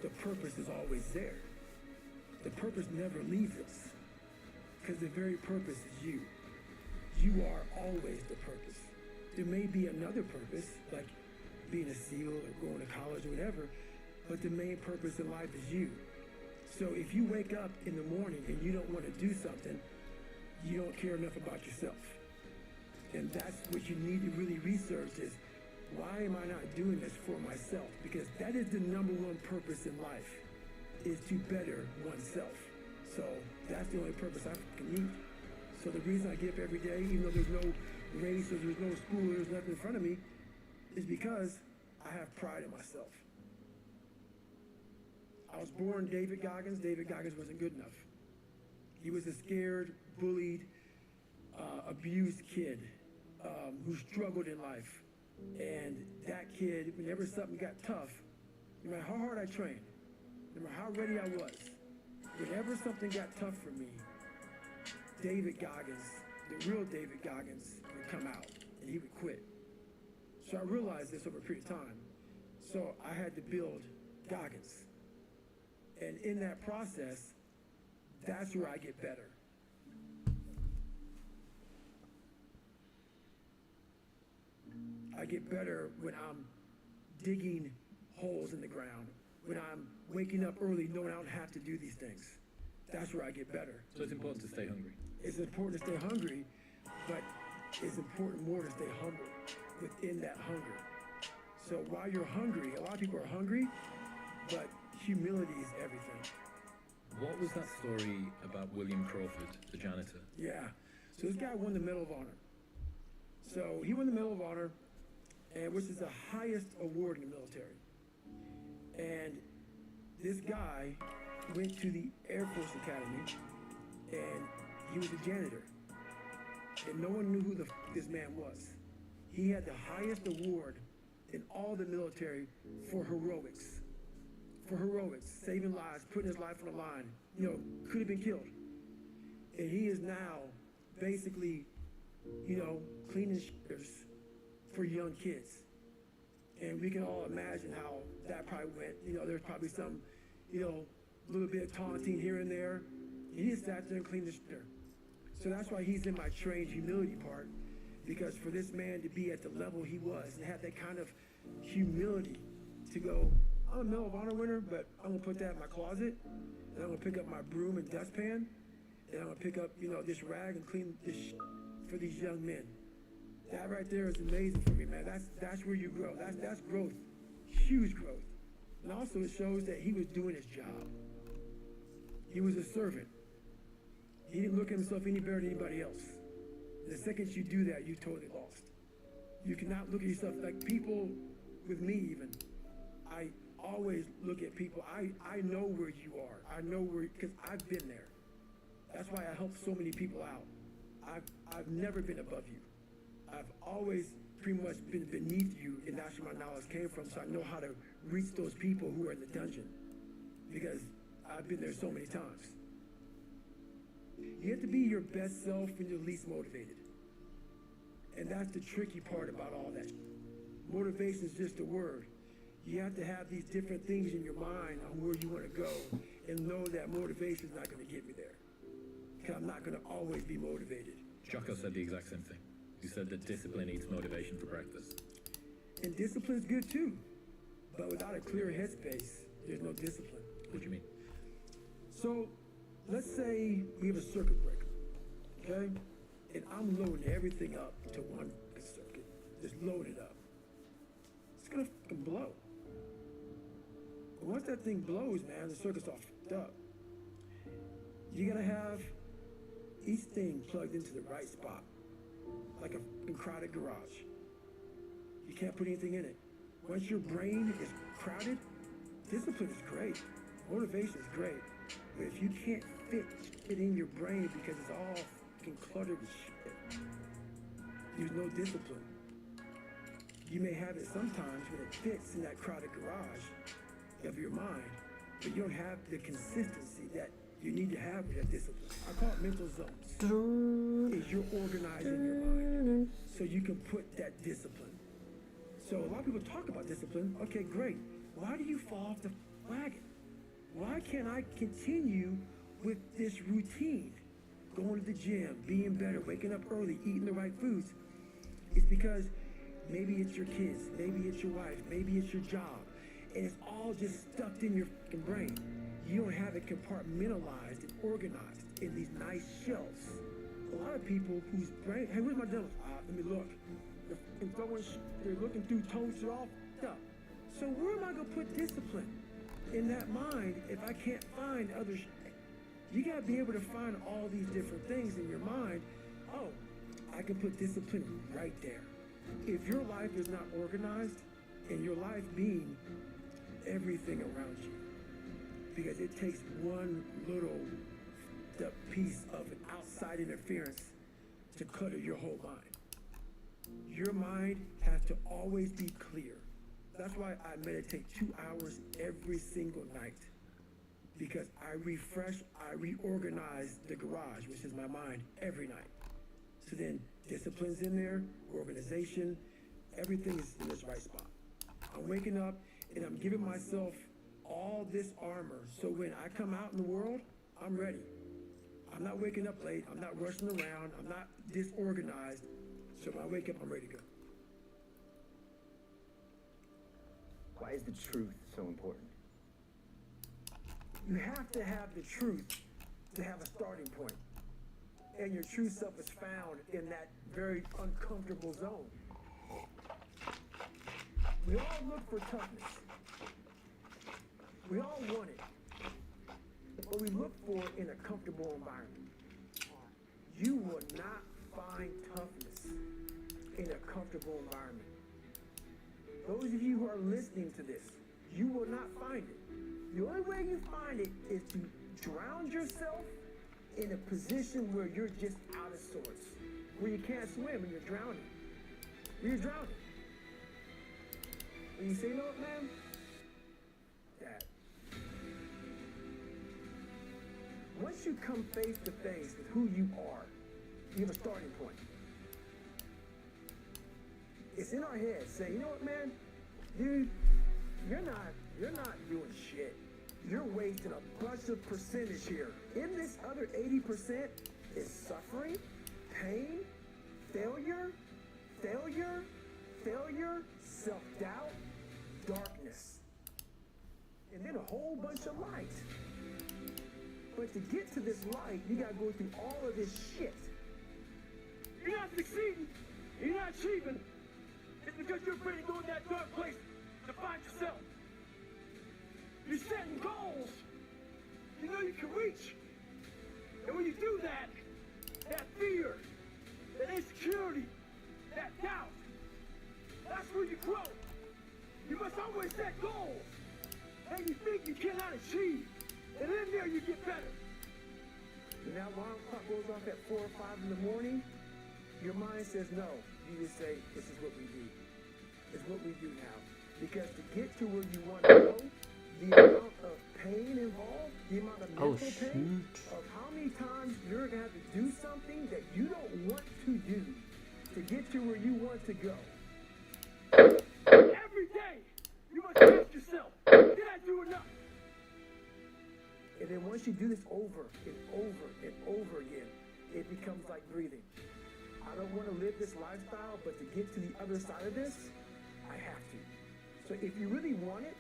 the purpose is always there. The purpose never leaves us. Because the very purpose is you. You are always the purpose. There may be another purpose, like being a SEAL or going to college or whatever, but the main purpose in life is you. So if you wake up in the morning and you don't want to do something, you don't care enough about yourself. And that's what you need to really research is, why am I not doing this for myself? Because that is the number one purpose in life, is to better oneself. So that's the only purpose I can need. So the reason I get up every day, even though there's no race or there's no school, or there's nothing in front of me, is because I have pride in myself. I was born David Goggins. David Goggins wasn't good enough. He was a scared, bullied, abused kid who struggled in life. And that kid, whenever something got tough, no matter how hard I trained, no matter how ready I was, whenever something got tough for me, David Goggins, the real David Goggins, would come out and he would quit. So I realized this over a period of time. So I had to build Goggins. And in that process, that's where I get better. I get better when I'm digging holes in the ground, when I'm waking up early knowing I don't have to do these things. That's where I get better. So it's important to stay hungry. It's important to stay hungry, but it's important more to stay humble within that hunger. So while you're hungry, a lot of people are hungry, but humility is everything. What was that story about William Crawford, the janitor? Yeah. So this guy won the Medal of Honor. So he won the Medal of Honor, and which is the highest award in the military. And this guy went to the Air Force Academy, and he was a janitor. And no one knew who this man was. He had the highest award in all the military for heroics. For heroics, saving lives, putting his life on the line. You know, could have been killed. And he is now basically, you know, cleaning shitters for young kids. And we can all imagine how that probably went. You know, there's probably some, you know, little bit of taunting here and there. He just sat there and cleaned the shitter. So that's why he's in my trained humility part, because for this man to be at the level he was and have that kind of humility to go, I'm a Medal of Honor winner, but I'm gonna put that in my closet, and I'm gonna pick up my broom and dustpan, and I'm gonna pick up, you know, this rag and clean this for these young men. That right there is amazing for me, man. That's where you grow. That's growth, huge growth. And also it shows that he was doing his job. He was a servant. He didn't look at himself any better than anybody else. The second you do that, you totally lost. You cannot look at yourself like people with me even. I always look at people. I know where you are. I know where, because I've been there. That's why I help so many people out. I've never been above you. I've always pretty much been beneath you, and that's where my knowledge came from, so I know how to reach those people who are in the dungeon, because I've been there so many times. You have to be your best self when you're least motivated. And that's the tricky part about all that. Motivation is just a word. You have to have these different things in your mind on where you want to go and know that motivation is not going to get me there. Because I'm not going to always be motivated. Jocko said the exact same thing. He said that discipline eats motivation for breakfast. And discipline's good too. But without a clear headspace, there's no discipline. What do you mean? So, let's say we have a circuit breaker, okay? And I'm loading everything up to one circuit. Just load it up. It's gonna fucking blow. But once that thing blows, man, the circuit's all fucked up. You gotta have each thing plugged into the right spot, like a crowded garage. You can't put anything in it. Once your brain is crowded, discipline is great. Motivation is great. But if you can't fit it in your brain because it's all fucking cluttered with shit, there's no discipline. You may have it sometimes when it fits in that crowded garage of your mind, but you don't have the consistency that you need to have with that discipline. I call it mental zones. Is you're organizing your mind so you can put that discipline. So a lot of people talk about discipline. Okay, great. Why do you fall off the wagon? Why can't I continue with this routine? Going to the gym, being better, waking up early, eating the right foods. It's because maybe it's your kids, maybe it's your wife, maybe it's your job, and it's all just stuffed in your fucking brain. You don't have it compartmentalized and organized in these nice shelves. A lot of people whose brain, hey, where's my dental? Let me look. They're fucking throwing they're looking through tones, they're all fucked up. So where am I gonna put discipline in that mind if I can't find other shit? You gotta be able to find all these different things in your mind. Oh, I can put discipline right there. If your life is not organized, and your life being everything around you, because it takes one little piece of outside interference to clutter your whole mind. Your mind has to always be clear. That's why I meditate 2 hours every single night, because I refresh, I reorganize the garage, which is my mind, every night. So then discipline's in there, organization, everything is in its right spot. I'm waking up and I'm giving myself all this armor, so when I come out in the world, I'm ready. I'm not waking up late, I'm not rushing around, I'm not disorganized, so when I wake up, I'm ready to go. Why is the truth so important? You have to have the truth to have a starting point. And your true self is found in that very uncomfortable zone. We all look for toughness. We all want it. But we look for it in a comfortable environment. You will not find toughness in a comfortable environment. Those of you who are listening to this, you will not find it. The only way you find it is to drown yourself in a position where you're just out of sorts, where you can't swim and you're drowning. You're drowning. And you say, you know what, man? Dad. Once you come face to face with who you are, you have a starting point. It's in our heads saying, you know what, man? Dude, you're not doing shit. You're wasting a bunch of percentage here. In this other 80% is suffering, pain, failure, self-doubt, darkness, and then a whole bunch of light. But to get to this light, you gotta go through all of this shit. You're not succeeding, you're not achieving. It's because you're afraid of going to that dark place to find yourself. You're setting goals you know you can reach. And when you do that, that fear, that insecurity, that doubt, that's where you grow. You must always set goals that you think you cannot achieve. And in there you get better. When that alarm clock goes off at 4 or 5 in the morning, your mind says no. You just say, this is what we do. It's what we do now. Because to get to where you want to go, the amount of pain involved, the amount of mental pain, of how many times you're going to have to do something that you don't want to do to get to where you want to go. Every day, you must ask yourself, did I do enough? And then once you do this over and over and over again, it becomes like breathing. I don't want to live this lifestyle, but to get to the other side of this, I have to. So if you really want it,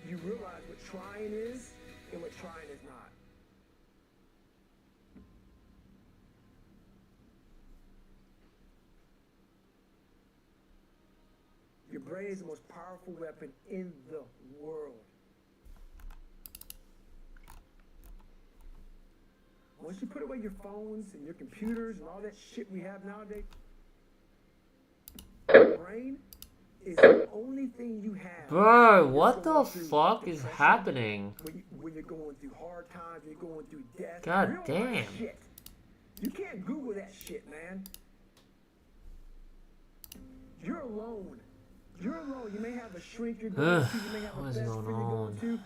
you realize what trying is and what trying is not. Your brain is the most powerful weapon in the world. Once you put away your phones and your computers and all that shit we have nowadays, your brain is the only thing you have. Bro, when what you're the going through fuck is depression, happening? when you're going through hard times, when you're going through death. God real life damn. shit. You can't Google that shit, man. You're alone. You're alone. You may have a shrink you're going to, you may have a What is best going friend you're going on? to,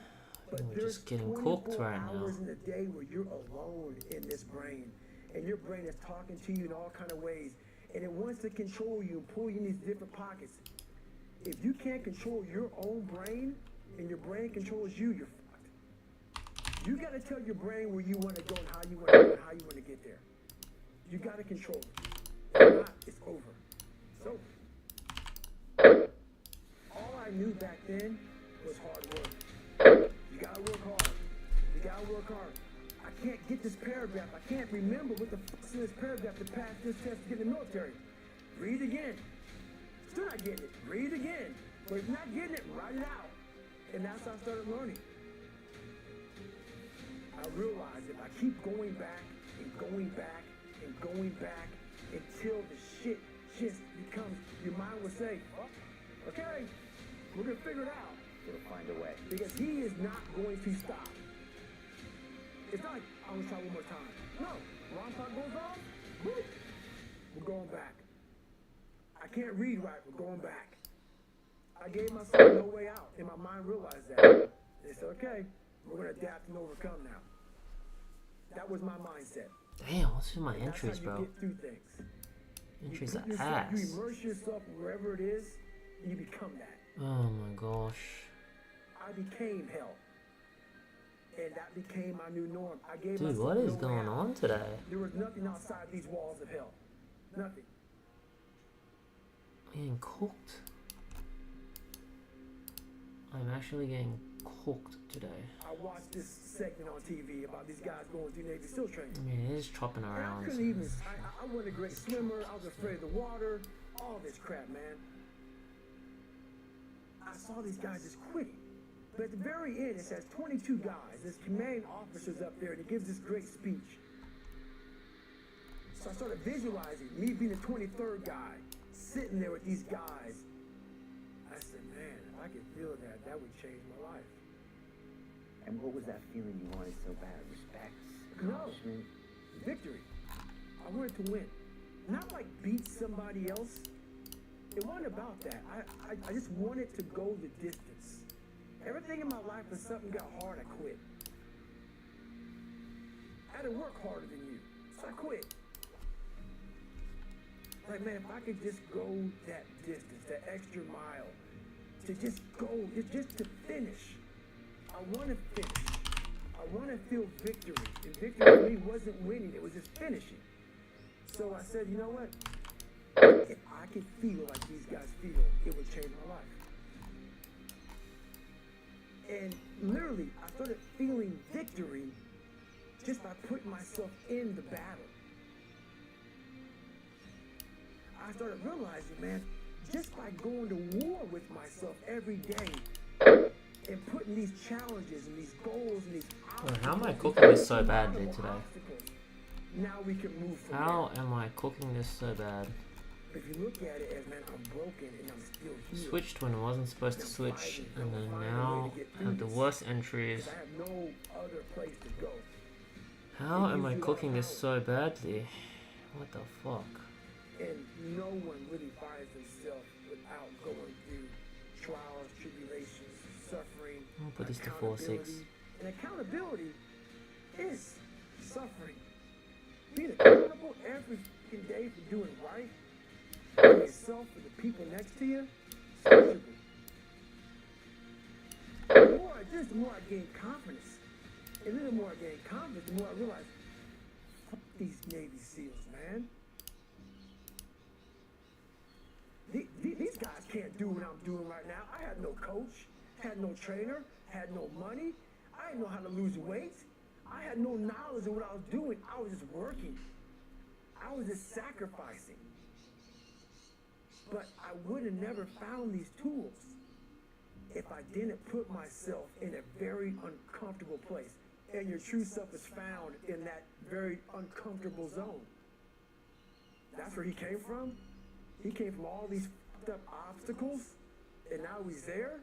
but We're there's just getting 24 cooked right now. hours in the day where you're alone in this brain. And your brain is talking to you in all kind of ways. And it wants to control you and pull you in these different pockets. If you can't control your own brain and your brain controls you, you're fucked. You got to tell your brain where you want to go and how you want to go and how you want to get there. You got to control it. If not, it's over. So, all I knew back then was hard work. You got to work hard. You got to work hard. I can't get this paragraph. I can't remember what the fuck's in this paragraph to pass this test to get in the military. Read again. Still not getting it. Read again. But if you're not getting it, write it out. And that's how I started learning. I realized if I keep going back and going back and going back until the shit just becomes, your mind will say, oh, okay, we're going to figure it out. We'll find a way. Because he is not going to stop. It's not like, I'm going to try one more time. No. Wrong part goes off, boop, we're going back. I can't read right, we're going back. I gave myself no way out, and my mind realized that. They said, okay, we're going to adapt and overcome now. That was my mindset. Damn, what's with my And entries, that's how you bro? get through things. Entries You are put yourself- ass. You immerse yourself wherever it is, you become that. Oh my gosh. I became hell. And that became my new norm. I gave Dude, myself what is no way going out. on today? There was nothing outside these walls of hell. Nothing. I'm getting cooked. I'm actually getting cooked today. I watched this segment on TV about these guys going through Navy SEAL training. I mean, it is chopping And I around. couldn't even, I wasn't a great swimmer, I was afraid of the water, all this crap, man. I saw these guys just quitting. But at the very end, it says 22 guys, there's commanding officers up there, and he gives this great speech. So I started visualizing me being the 23rd guy, sitting there with these guys. I said, man, if I could feel that, that would change my life. And what was that feeling you wanted so bad? Respect? No. Accomplishment? Victory. I wanted to win. Not like beat somebody else. It wasn't about that. I just wanted to go the distance. Everything in my life, when something got hard, I quit. I had to work harder than you, so I quit. Like, man, if I could just go that distance, that extra mile, to just go, just to finish. I want to finish. I want to feel victory. And victory for me wasn't winning, it was just finishing. So I said, you know what? If I could feel like these guys feel, it would change my life. And literally, I started feeling victory just by putting myself in the battle. I started realizing, man, just by going to war with myself every day and putting these challenges and these goals and these Bro, how am I obstacles, cooking this so these badly insurmountable today? obstacles, now we can move from How am I cooking this so bad? there. If you look at it as, man, I'm broken and I'm still here. Switched when I wasn't supposed to switch, and then now I have the worst entries. I have no other place to go. How am I cooking this so badly? What the fuck? And no one really finds themselves without going through trials, tribulations, suffering, I'll put this to 4-6. accountability. And accountability is suffering. Being accountable every fucking day for doing right for yourself, for the people next to you, it's miserable. The more I do, the more I gain confidence. And then the more I gain confidence, the more I realize, fuck these Navy SEALs, man. These guys can't do what I'm doing right now. I had no coach, had no trainer, had no money. I didn't know how to lose weight. I had no knowledge of what I was doing. I was just working. I was just sacrificing. But I would have never found these tools if I didn't put myself in a very uncomfortable place. And your true self is found in that very uncomfortable zone. That's where he came from. He came from all these fucked up obstacles and now he's there.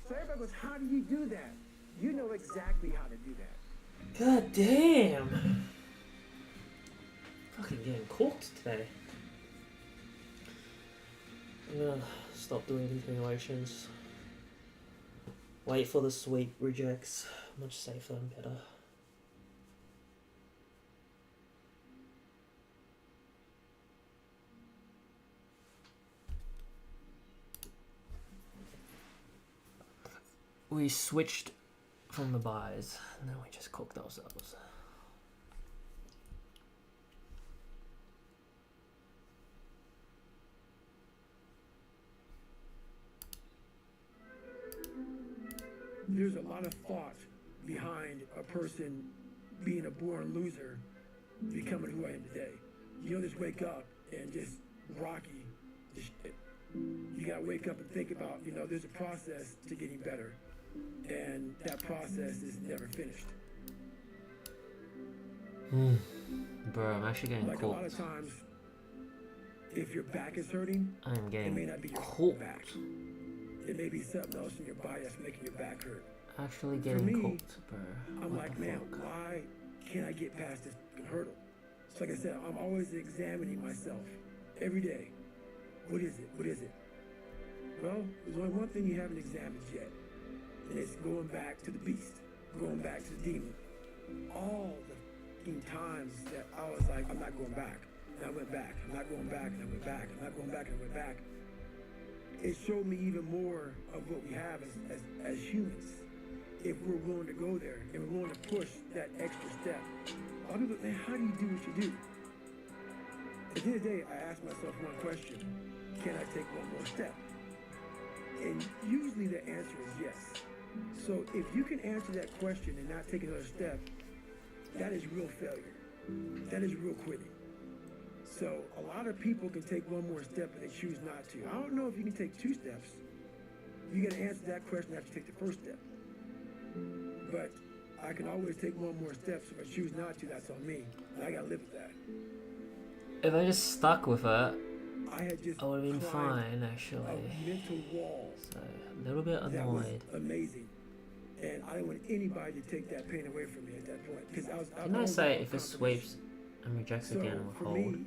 So everybody goes, how do you do that? You know exactly how to do that. God damn. Fucking getting cooked today. I'm gonna stop doing continuations. Wait for the sweep rejects. Much safer and better. We switched from the buys, and then we just cooked ourselves. There's a lot of thought behind a person being a born loser, becoming who I am today. You don't just wake up and just rocky the shit. You gotta wake up and think about, you know, there's a process to getting better. And that process is never finished. Bro, I'm actually getting Like a lot cooked. of times, if your back is hurting, I'm it may getting not be your cooked. back. It may be something else in your body that's making your back hurt. Actually For getting me, cooked, bro. I'm What like, the man, fuck? why can't I get past this fucking hurdle? So like I said, I'm always examining myself every day. What is it? What is it? Well, there's only one thing you haven't examined yet, and it's going back to the beast, going back to the demon. All the fucking times that I was like, I'm not going back, and I went back. I'm not going back, and I went back. I'm not going back, and I went back. It showed me even more of what we have as humans. If we're willing to go there and we're willing to push that extra step. A lot of people, man, how do you do what you do? At the end of the day, I ask myself one question: can I take one more step? And usually the answer is yes. So if you can answer that question and not take another step, that is real failure. That is real quitting. So a lot of people can take one more step, but they choose not to. I don't know if you can take 2 steps. You got to answer that question after you take the first step. But I can always take one more step, so if I choose not to, that's on me. And I got to live with that. If I just stuck with it, I had just I would have been climbed fine, actually. a mental wall So, a little bit that was annoyed. amazing. And I didn't want anybody to take that pain away from me at that point. Because I was. Didn't I say if it sweeps and rejects So again, we'll for hold? me,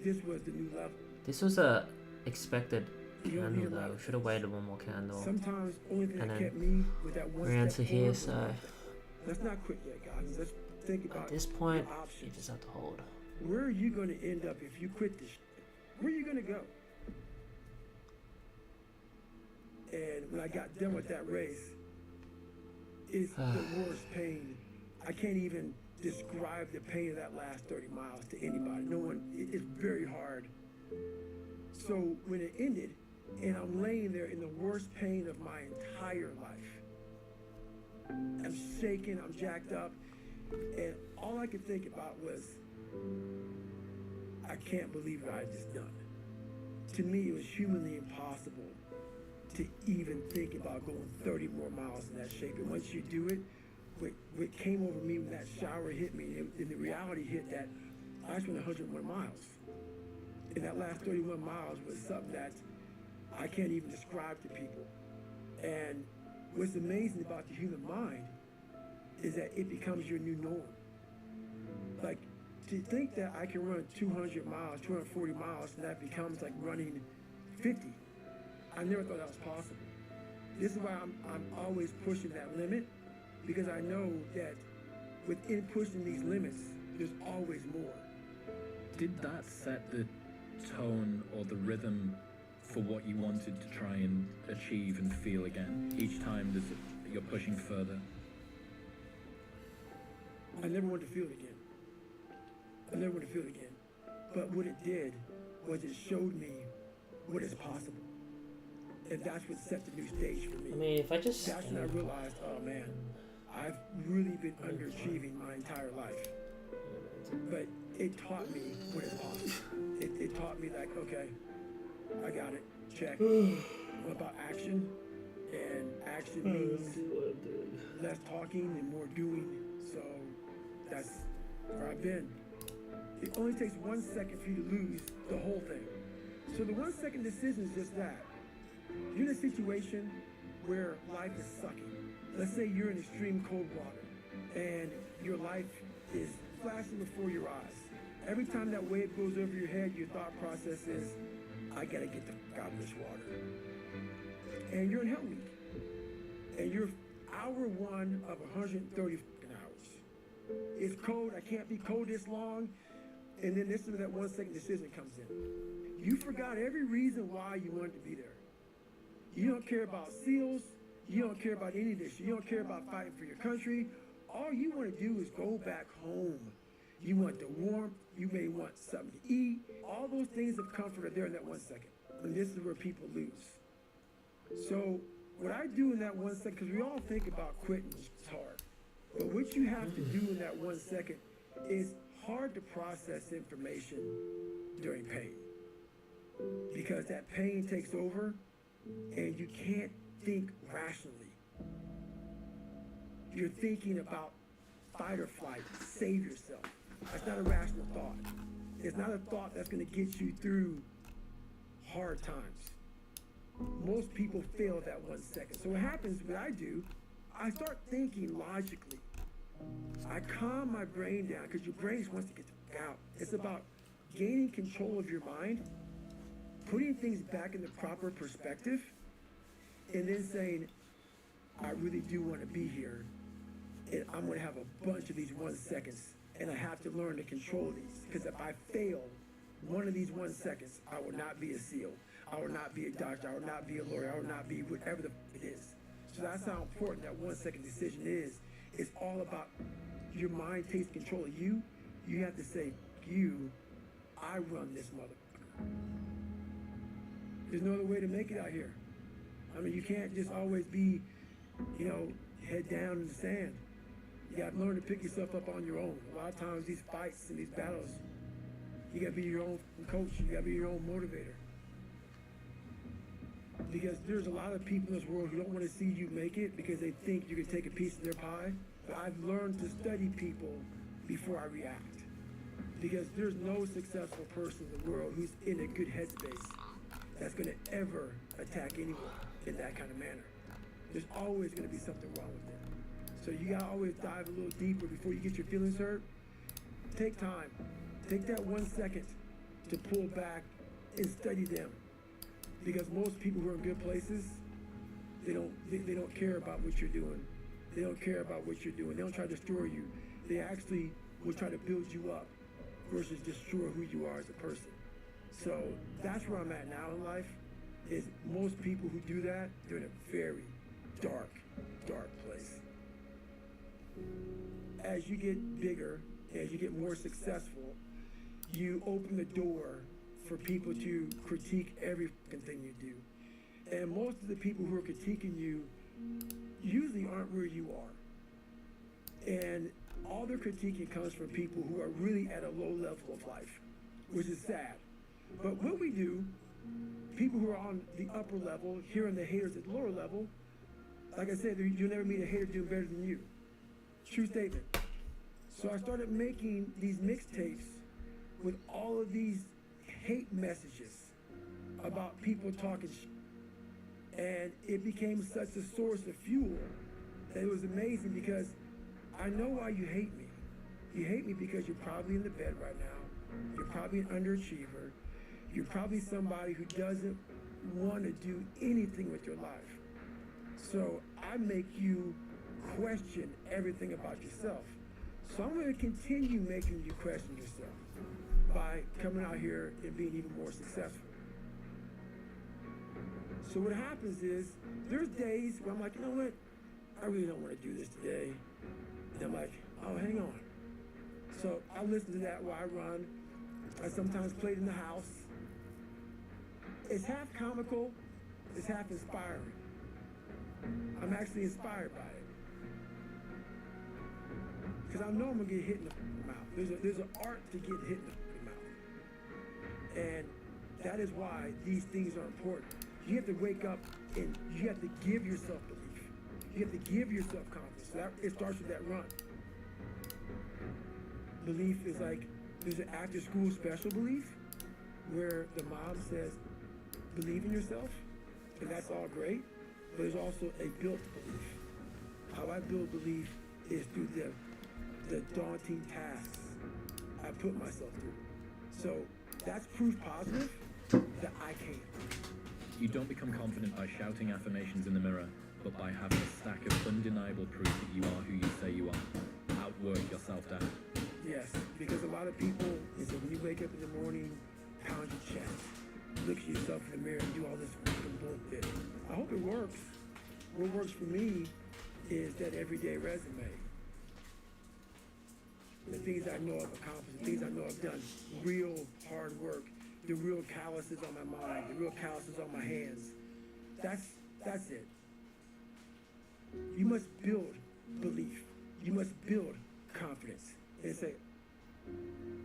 this was the new level. This was a expected You don't need candle a lot though. of Should have things. waited one more candle. Sometimes only thing And that then kept me with that one ran step to here, forward was so nothing. Let's not quit yet, guys. Let's think about at this point, your you options. just have to hold. Where are you going to end up if you quit this shit? Where are you going to go? And when I got done with that race, it's the worst pain. I can't even describe the pain of that last 30 miles to anybody. No one, it's very hard. So when it ended, and I'm laying there in the worst pain of my entire life, I'm shaking, I'm jacked up, and all I could think about was, I can't believe what I just done. To me, it was humanly impossible to even think about going 30 more miles in that shape. And once you do it, what came over me when that shower hit me, and the reality hit that I just went 101 miles. And that last 31 miles was something that I can't even describe to people. And what's amazing about the human mind is that it becomes your new norm. Like, to think that I can run 200 miles, 240 miles, and that becomes like running 50. I never thought that was possible. This is why I'm always pushing that limit, because I know that within pushing these limits, there's always more. Did that set the tone or the rhythm for what you wanted to try and achieve and feel again? Each time you're pushing further? I never wanted to feel it again. I never wanted to feel it again. But what it did was it showed me what is possible. And that's what set the new stage for me. I mean, if I just That's when I realized, oh man, I've really been underachieving my entire life. But it taught me what is possible. It taught me like, okay, I got it, check. What about action? And action means less talking and more doing. So that's where I've been. It only takes 1 second for you to lose the whole thing. So the 1 second decision is just that. You're in a situation where life is sucking. Let's say you're in extreme cold water and your life is flashing before your eyes. Every time that wave goes over your head, your thought process is, I gotta get the fuck out of this water. And you're in Hell Week. And you're hour one of 130 fucking hours. It's cold, I can't be cold this long. And then this is that 1 second decision comes in. You forgot every reason why you wanted to be there. You don't care about SEALs. You don't care about any of this. You don't care about fighting for your country. All you want to do is go back home. You want the warmth. You may want something to eat. All those things of comfort are there in that 1 second. And this is where people lose. So what I do in that 1 second, because we all think about quitting, it's hard. But what you have to do in that 1 second is hard to process information during pain. Because that pain takes over and you can't think rationally. You're thinking about fight or flight, save yourself. That's not a rational thought. It's not a thought that's going to get you through hard times. Most people fail that 1 second. So what happens, what I do, I start thinking logically. I calm my brain down because your brain just wants to get the fuck out. It's about gaining control of your mind, putting things back in the proper perspective, and then saying, I really do want to be here, and I'm going to have a bunch of these 1 seconds, and I have to learn to control these, because if I fail one of these 1 seconds, I will not be a SEAL. I will not be a doctor. I will not be a lawyer. I will not be whatever the it is. So that's how important that 1 second decision is. It's all about your mind takes control of you. You have to say, you, I run this motherfucker. There's no other way to make it out here. I mean, you can't just always be, head down in the sand. You got to learn to pick yourself up on your own. A lot of times these fights and these battles, you got to be your own coach. You got to be your own motivator. Because there's a lot of people in this world who don't want to see you make it because they think you can take a piece of their pie. But I've learned to study people before I react. Because there's no successful person in the world who's in a good headspace that's going to ever attack anyone in that kind of manner. There's always going to be something wrong with it. So you got to always dive a little deeper before you get your feelings hurt. Take time. Take that 1 second to pull back and study them. Because most people who are in good places, they don't care about what you're doing. They don't care about what you're doing. They don't try to destroy you. They actually will try to build you up versus destroy who you are as a person. So that's where I'm at now in life, is most people who do that, they're in a very dark, dark place. As you get bigger, as you get more successful, you open the door for people to critique every fucking thing you do. And most of the people who are critiquing you usually aren't where you are. And all their critiquing comes from people who are really at a low level of life, which is sad. But what we do, people who are on the upper level, hearing the haters at the lower level, like I said, you'll never meet a hater doing better than you. True statement. So I started making these mixtapes with all of these hate messages about people talking shit. And it became such a source of fuel that it was amazing, because I know why you hate me. You hate me because you're probably in the bed right now. You're probably an underachiever. You're probably somebody who doesn't want to do anything with your life. So I make you question everything about yourself. So I'm going to continue making you question yourself by coming out here and being even more successful. So what happens is, there's days where I'm like, you know what? I really don't want to do this today. And I'm like, oh, hang on. So I listen to that while I run. I sometimes play it in the house. It's half comical, it's half inspiring. I'm actually inspired by it. Because I know I'm going to get hit in the mouth. There's an art to get hit in the mouth. And that is why these things are important. You have to wake up and you have to give yourself belief. You have to give yourself confidence. So it starts with that run. Belief is like, there's an after school special belief where the mom says, believe in yourself. And that's all great, but there's also a built belief. How I build belief is through the daunting tasks I put myself through. So that's proof positive that I can. You don't become confident by shouting affirmations in the mirror, but by having a stack of undeniable proof that you are who you say you are. Outwork your self-doubt. Yes, because a lot of people, is that when you wake up in the morning, pound your chest, look at yourself in the mirror and do all this freaking bullshit. I hope it works. What works for me is that everyday resume. The things I know I've accomplished, the things I know I've done, real hard work, the real calluses on my mind, the real calluses on my hands. That's it. You must build belief. You must build confidence and say,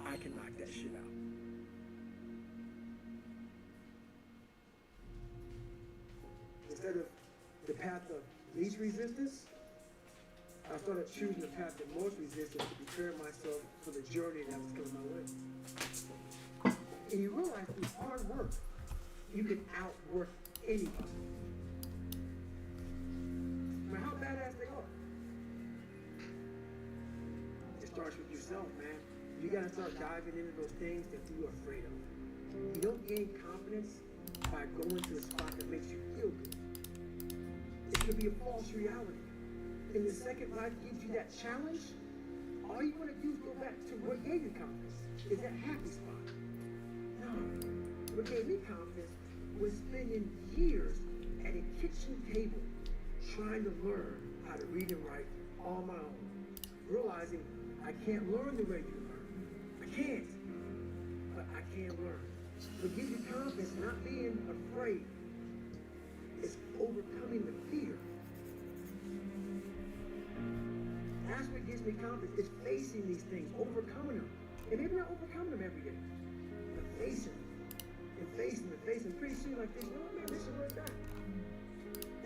I can knock that shit out. Instead of the path of least resistance, I started choosing the path of most resistance to prepare myself for the journey that was coming my way. And you realize through hard work, you can outwork anybody. No matter how badass they are. It starts with yourself, man. You gotta start diving into those things that you're afraid of. You don't gain confidence by going to a spot that makes you feel good. It could be a false reality. And the second life gives you that challenge, all you want to do is go back to what gave you confidence. Is that happy spot? No. What gave me confidence was spending years at a kitchen table trying to learn how to read and write on my own. Realizing I can't learn the way you learn. I can't. But I can learn. What gives you confidence, not being afraid, is overcoming the fear. That's what gives me confidence, is facing these things, overcoming them. And maybe not overcoming them every day, but facing them. And facing them, facing them. Pretty soon like this, oh man, this is where it's at.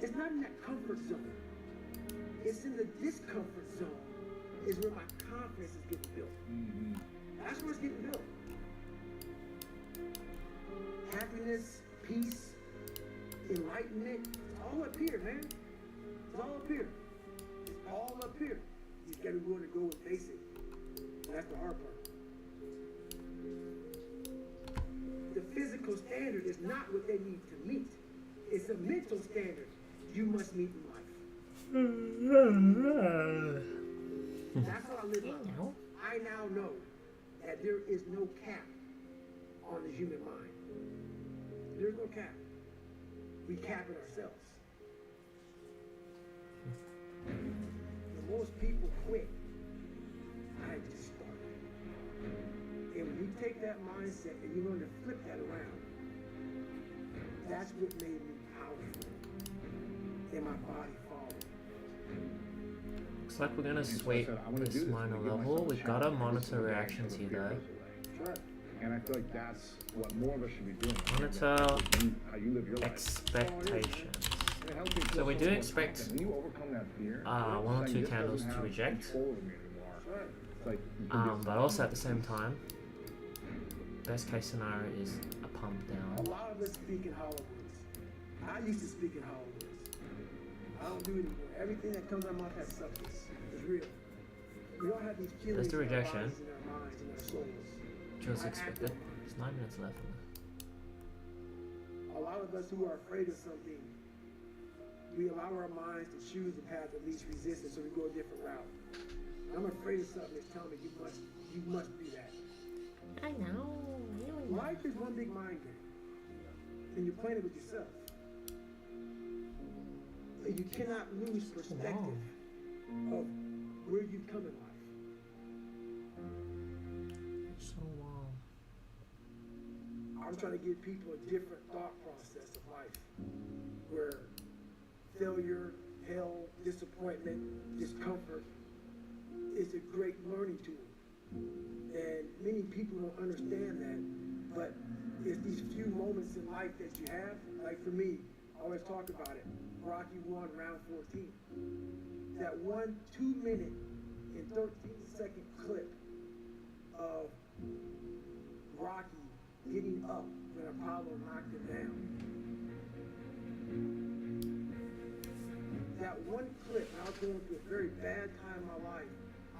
It's not in that comfort zone. It's in the discomfort zone is where my confidence is getting built. That's where it's getting built. Happiness, peace, enlightenment, it's all up here, man. It's all up here. It's all up here. You just gotta be willing to go and face it. That's the hard part. The physical standard is not what they need to meet. It's a mental standard you must meet in life. That's how I live my life. I now know that there is no cap on the human mind. There's no cap. We cap it ourselves. And most people quit. I just started. And when you take that mindset and you learn to flip that around, that's what made me powerful. And my body followed. Looks like we're gonna sweep this minor level. We've got to monitor reactions here though. Sure. And I feel like that's what more of us should be doing. Monitor How you live your life. expectations. And it helps me So feel we so do much expect confident. When you overcome that fear, one or saying two this candles doesn't to have reject. control over me anymore. Right. It's like you can But also at the same time, best case scenario is a pump A down. lot of us speak in hollow words. I used to speak in hollow words. I don't do it anymore. Everything that comes out of my mouth has substance. It's real. We all have these feelings the in our rejection. bodies, in our minds, in our souls. Which was I expected. act on mine. There's 9 minutes left. A lot of us who are afraid of something, we allow our minds to choose the path of least resistance, so we go a different route. I'm afraid of something that's telling me you must do that. I know. Life is one big mind game, and you're playing it with yourself. And you cannot lose perspective of where you've come in life. So long. I'm trying to give people a different thought process of life, where failure, hell, disappointment, discomfort is a great learning tool. And many people don't understand that, but it's these few moments in life that you have. Like for me, I always talk about it. Rocky won round 14. That 1 2-minute and 13-second clip of Rocky getting up when Apollo knocked him down. That one clip, I was going through a very bad time in my life.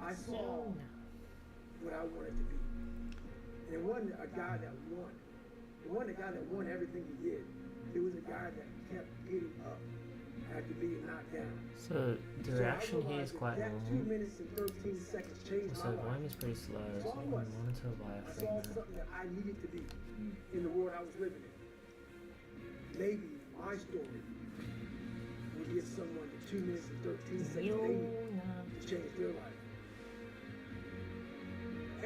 I saw what I wanted to be. And it wasn't a guy that won. It wasn't a guy that won everything he did. It was a guy that kept getting up after being knocked down. So the reaction here is quite that normal. 2 minutes and 13 seconds changed So my the life. volume is pretty slow, That's so all I it can was. monitor by a I saw frame. something that I needed to be in the world I was living in. Maybe my story will give someone the 2 minutes and 13 seconds they need to change their life.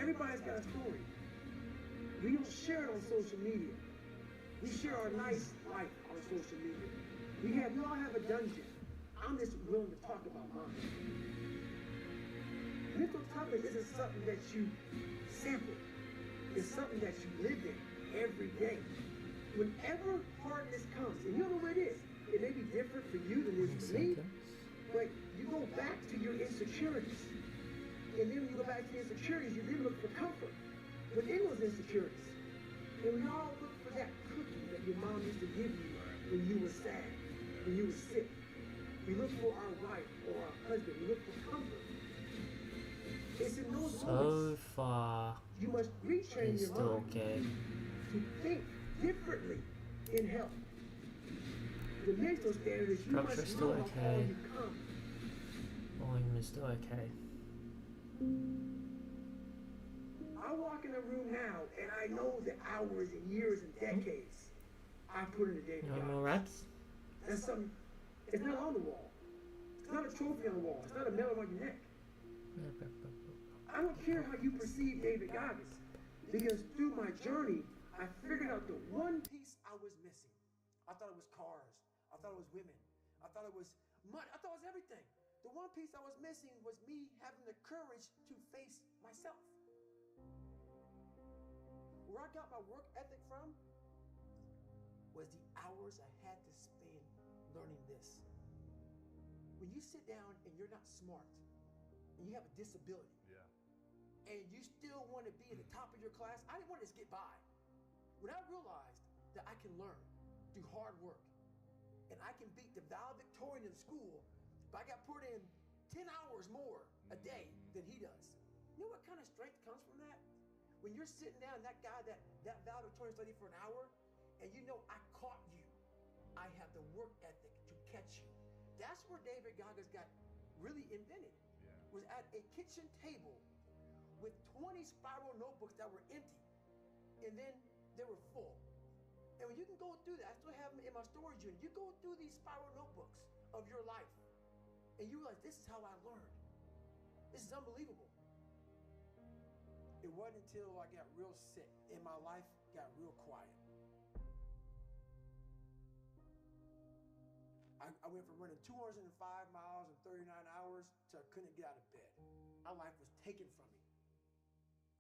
Everybody's got a story. We don't share it on social media. We share our nice life on social media. We all have a dungeon. I'm just willing to talk about mine. Mental toughness isn't something that you sample. It's something that you live in every day. Whenever hardness comes, and you don't know what it is, it may be different for you than it is for me, but you go back to your insecurities. And then when you go back to your insecurities, you then look for comfort within those insecurities. And we all look for that cookie that your mom used to give you when you were sad, when you were sick. We look for our wife or our husband. We look for comfort. It's in those So moments far, you must retrain it's your still mind okay. to think differently in health. The mental standard is you Structure must still know how far okay. you've come. Volume is still okay. I walk in a room now and I know the hours and years and decades I put into David You want more Goggins. raps? That's something, it's not on the wall. It's not a trophy on the wall. It's not a medal on your neck. I don't care how you perceive David Goggins, because through my journey, I figured out the one piece I was missing. I thought it was cars. I thought it was women. I thought it was money. I thought it was everything. The one piece I was missing was me having the courage to face myself. Where I got my work ethic from was the hours I had to spend learning this. When you sit down and you're not smart, and you have a disability, and you still want to be at the top of your class, I didn't want to just get by. When I realized that I can learn through hard work, and I can beat the valedictorian in school, but I got put in 10 hours more a day than he does. You know what kind of strength comes from that? When you're sitting down, that guy, that valedictorian studied for an hour, and you know I caught you. I have the work ethic to catch you. That's where David Goggins got really invented. Was at a kitchen table with 20 spiral notebooks that were empty, and then they were full. And when you can go through that, I still have them in my storage unit. You go through these spiral notebooks of your life, and you realize this is how I learned. This is unbelievable. It wasn't until I got real sick and my life got real quiet. I went from running 205 miles in 39 hours to I couldn't get out of bed. My life was taken from me.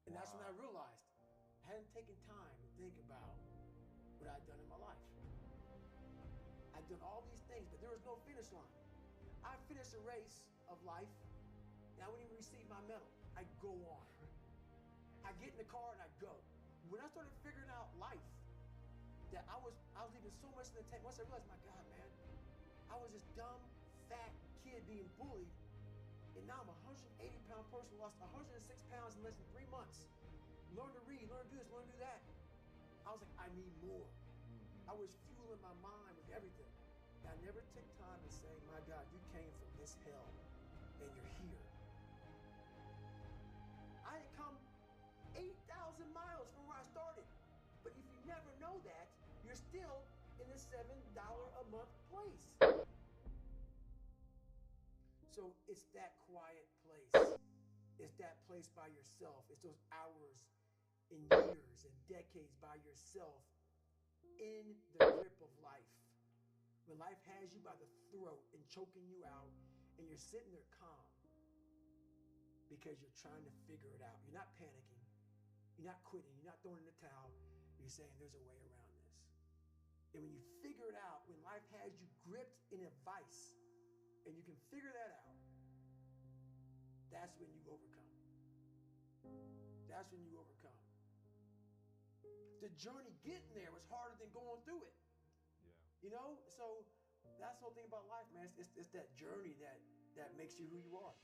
And that's when I realized I hadn't taken time to think about what I'd done in my life. I'd done all these things, but there was no finish line. I finished a race of life, and I wouldn't even receive my medal. I go on. I get in the car and I go. When I started figuring out life, that I was leaving so much in the tank. Once I realized, my God, man, I was this dumb, fat kid being bullied, and now I'm a 180-pound person, lost 106 pounds in less than 3 months. Learn to read, learn to do this, learn to do that. I was like, I need more. I was fueling my mind with everything. And I never took time to say, my God, you came from this hell, and you're here. I had come 8,000 miles from where I started. But if you never know that, you're still in the $7 a month place. So it's that quiet place. It's that place by yourself. It's those hours and years and decades by yourself in the grip of life. When life has you by the throat and choking you out, and you're sitting there calm because you're trying to figure it out. You're not panicking. You're not quitting. You're not throwing in the towel. You're saying there's a way around this. And when you figure it out, when life has you gripped in a vice, and you can figure that out, that's when you overcome. That's when you overcome. The journey getting there was harder than going through it. You know? So That's the whole thing about life, man. It's that journey that makes you who you are.